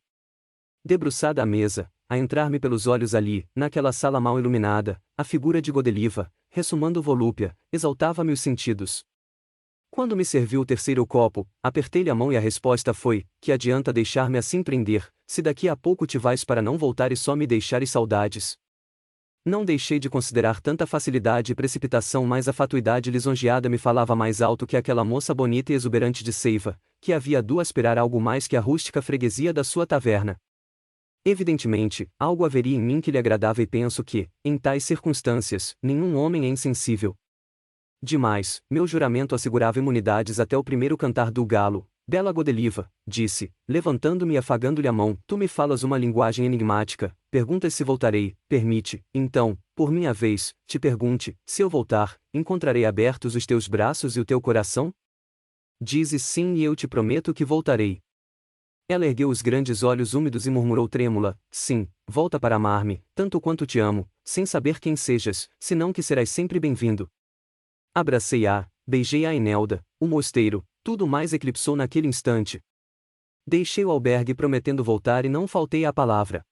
Debruçada à mesa, a entrar-me pelos olhos ali, naquela sala mal iluminada, a figura de Godeliva, ressumando volúpia, exaltava-me os sentidos. Quando me serviu o terceiro copo, apertei-lhe a mão e a resposta foi: que adianta deixar-me assim prender, se daqui a pouco te vais para não voltar e só me deixares saudades. Não deixei de considerar tanta facilidade e precipitação, mas a fatuidade lisonjeada me falava mais alto que aquela moça bonita e exuberante de seiva, que havia do aspirar algo mais que a rústica freguesia da sua taverna. Evidentemente, algo haveria em mim que lhe agradava e penso que, em tais circunstâncias, nenhum homem é insensível. Demais, meu juramento assegurava imunidades até o primeiro cantar do galo. Bela Godeliva, disse, levantando-me e afagando-lhe a mão, tu me falas uma linguagem enigmática, perguntas se voltarei, permite, então, por minha vez, te pergunte, se eu voltar, encontrarei abertos os teus braços e o teu coração? Dizes sim e eu te prometo que voltarei. Ela ergueu os grandes olhos úmidos e murmurou trêmula, sim, volta para amar-me, tanto quanto te amo, sem saber quem sejas, senão que serás sempre bem-vindo. Abracei-a, beijei a Enelda, o mosteiro, tudo mais eclipsou naquele instante. Deixei o albergue prometendo voltar e não faltei à palavra.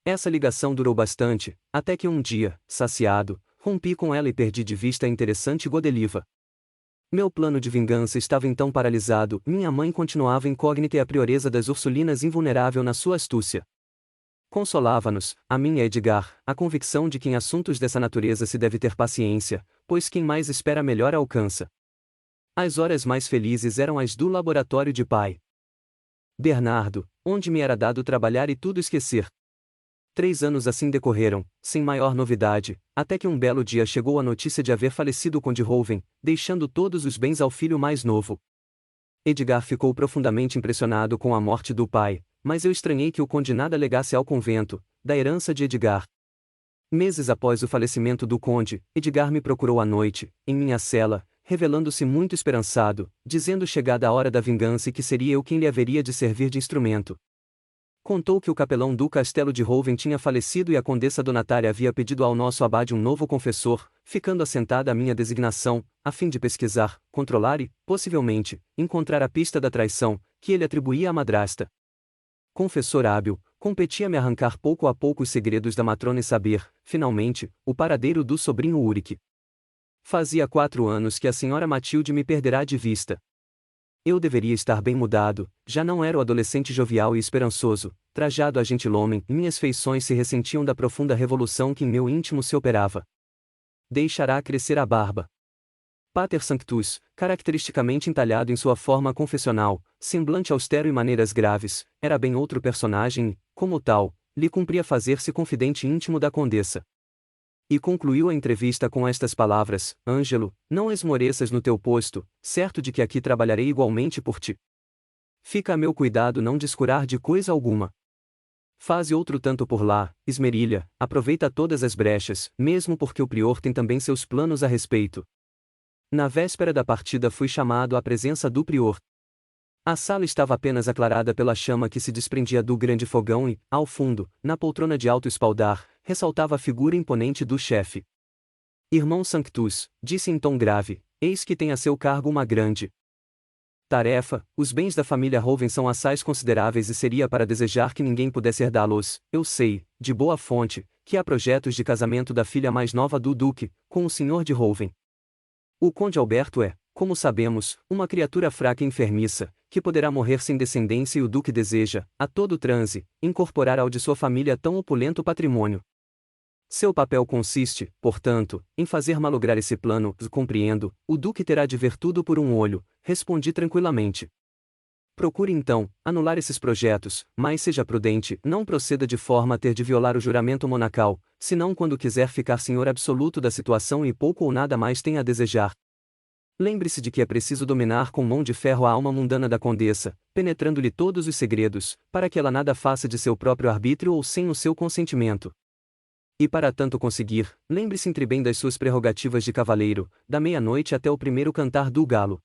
Essa ligação durou bastante, até que um dia, saciado, rompi com ela e perdi de vista a interessante Godeliva. Meu plano de vingança estava então paralisado, minha mãe continuava incógnita e a prioresa das Ursulinas invulnerável na sua astúcia. Consolava-nos, a mim e a Edgar, a convicção de que em assuntos dessa natureza se deve ter paciência, pois quem mais espera melhor alcança. As horas mais felizes eram as do laboratório de pai Bernardo, onde me era dado trabalhar e tudo esquecer. 3 anos assim decorreram, sem maior novidade, até que um belo dia chegou a notícia de haver falecido o conde Rouven, deixando todos os bens ao filho mais novo. Edgar ficou profundamente impressionado com a morte do pai, mas eu estranhei que o conde nada legasse ao convento, da herança de Edgar. Meses após o falecimento do conde, Edgar me procurou à noite, em minha cela, revelando-se muito esperançado, dizendo chegada a hora da vingança e que seria eu quem lhe haveria de servir de instrumento. Contou que o capelão do castelo de Rouven tinha falecido e a condessa donatária havia pedido ao nosso abade um novo confessor, ficando assentada a minha designação, a fim de pesquisar, controlar e, possivelmente, encontrar a pista da traição, que ele atribuía à madrasta. Confessor hábil, competia-me arrancar pouco a pouco os segredos da matrona e saber, finalmente, o paradeiro do sobrinho Urique. Fazia 4 anos que a senhora Matilde me perderá de vista. Eu deveria estar bem mudado, já não era o adolescente jovial e esperançoso, trajado a gentilhomem, minhas feições se ressentiam da profunda revolução que em meu íntimo se operava. Deixará crescer a barba. Pater Sanctus, caracteristicamente entalhado em sua forma confessional, semblante austero e maneiras graves, era bem outro personagem e, como tal, lhe cumpria fazer-se confidente íntimo da condessa. E concluiu a entrevista com estas palavras: Ângelo, não esmoreças no teu posto, certo de que aqui trabalharei igualmente por ti. Fica a meu cuidado não descurar de coisa alguma. Faze outro tanto por lá, esmerilha, aproveita todas as brechas, mesmo porque o prior tem também seus planos a respeito. Na véspera da partida fui chamado à presença do prior. A sala estava apenas aclarada pela chama que se desprendia do grande fogão e, ao fundo, na poltrona de alto espaldar, ressaltava a figura imponente do chefe. Irmão Sanctus, disse em tom grave, eis que tem a seu cargo uma grande tarefa. Os bens da família Hoven são assais consideráveis e seria para desejar que ninguém pudesse herdá-los. Eu sei, de boa fonte, que há projetos de casamento da filha mais nova do duque, com o senhor de Hoven. O conde Alberto é, como sabemos, uma criatura fraca e enfermiça, que poderá morrer sem descendência e o duque deseja, a todo transe, incorporar ao de sua família tão opulento patrimônio. Seu papel consiste, portanto, em fazer malograr esse plano. Compreendo, o duque terá de ver tudo por um olho, respondi tranquilamente. Procure então, anular esses projetos, mas seja prudente, não proceda de forma a ter de violar o juramento monacal, senão quando quiser ficar senhor absoluto da situação e pouco ou nada mais tem a desejar. Lembre-se de que é preciso dominar com mão de ferro a alma mundana da condessa, penetrando-lhe todos os segredos, para que ela nada faça de seu próprio arbítrio ou sem o seu consentimento. E para tanto conseguir, lembre-se entre bem das suas prerrogativas de cavaleiro, da meia-noite até o primeiro cantar do galo.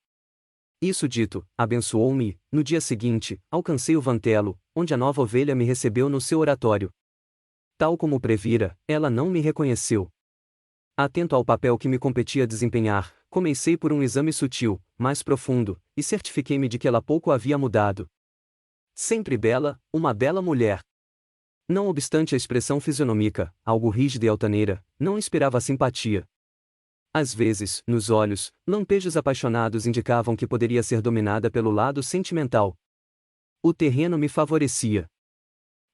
Isso dito, abençoou-me e, no dia seguinte, alcancei o Vantelo, onde a nova ovelha me recebeu no seu oratório. Tal como previra, ela não me reconheceu. Atento ao papel que me competia desempenhar, comecei por um exame sutil, mais profundo, e certifiquei-me de que ela pouco havia mudado. Sempre bela, uma bela mulher. Não obstante a expressão fisionômica, algo rígida e altaneira, não inspirava simpatia. Às vezes, nos olhos, lampejos apaixonados indicavam que poderia ser dominada pelo lado sentimental. O terreno me favorecia.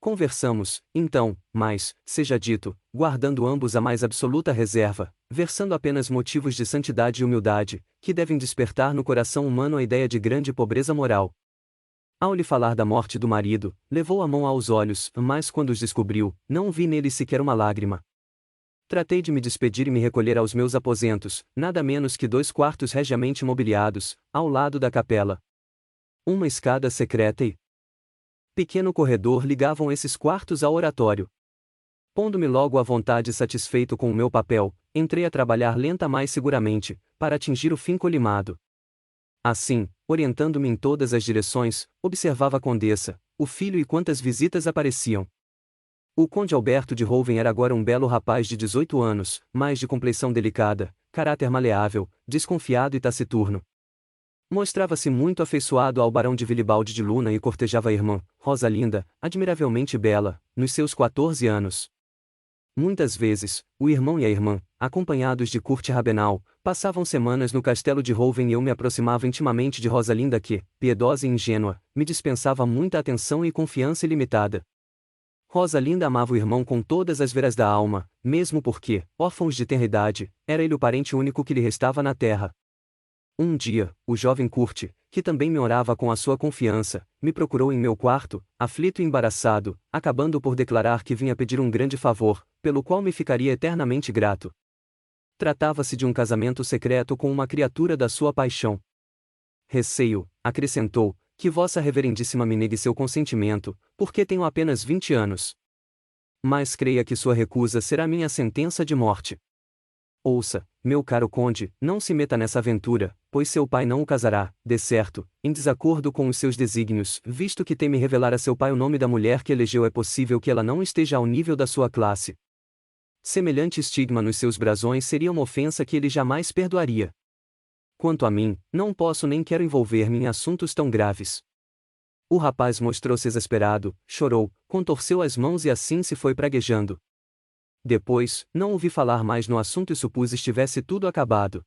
Conversamos, então, mas, seja dito, guardando ambos a mais absoluta reserva, versando apenas motivos de santidade e humildade, que devem despertar no coração humano a ideia de grande pobreza moral. Ao lhe falar da morte do marido, levou a mão aos olhos, mas quando os descobriu, não vi neles sequer uma lágrima. Tratei de me despedir e me recolher aos meus aposentos, nada menos que 2 quartos regiamente mobiliados, ao lado da capela. Uma escada secreta e pequeno corredor ligavam esses quartos ao oratório. Pondo-me logo à vontade e satisfeito com o meu papel, entrei a trabalhar lenta mais seguramente, para atingir o fim colimado. Assim, orientando-me em todas as direções, observava a condessa, o filho e quantas visitas apareciam. O conde Alberto de Hoven era agora um belo rapaz de 18 anos, mas de compleição delicada, caráter maleável, desconfiado e taciturno. Mostrava-se muito afeiçoado ao barão de Vilibaldi de Luna e cortejava a irmã, Rosalinda, admiravelmente bela, nos seus 14 anos. Muitas vezes, o irmão e a irmã, acompanhados de Kurt Rabenau, passavam semanas no castelo de Hoven e eu me aproximava intimamente de Rosalinda que, piedosa e ingênua, me dispensava muita atenção e confiança ilimitada. Rosalinda amava o irmão com todas as veras da alma, mesmo porque, órfãos de tenra idade, era ele o parente único que lhe restava na terra. Um dia, o jovem Kurt, que também me orava com a sua confiança, me procurou em meu quarto, aflito e embaraçado, acabando por declarar que vinha pedir um grande favor, pelo qual me ficaria eternamente grato. Tratava-se de um casamento secreto com uma criatura da sua paixão. Receio, acrescentou, que vossa reverendíssima me negue seu consentimento, porque tenho apenas 20 anos. Mas creia que sua recusa será minha sentença de morte. Ouça, meu caro conde, não se meta nessa aventura, pois seu pai não o casará, de certo, em desacordo com os seus desígnios, visto que teme revelar a seu pai o nome da mulher que elegeu. É possível que ela não esteja ao nível da sua classe. Semelhante estigma nos seus brasões seria uma ofensa que ele jamais perdoaria. Quanto a mim, não posso nem quero envolver-me em assuntos tão graves. O rapaz mostrou-se exasperado, chorou, contorceu as mãos e assim se foi praguejando. Depois, não ouvi falar mais no assunto e supus estivesse tudo acabado.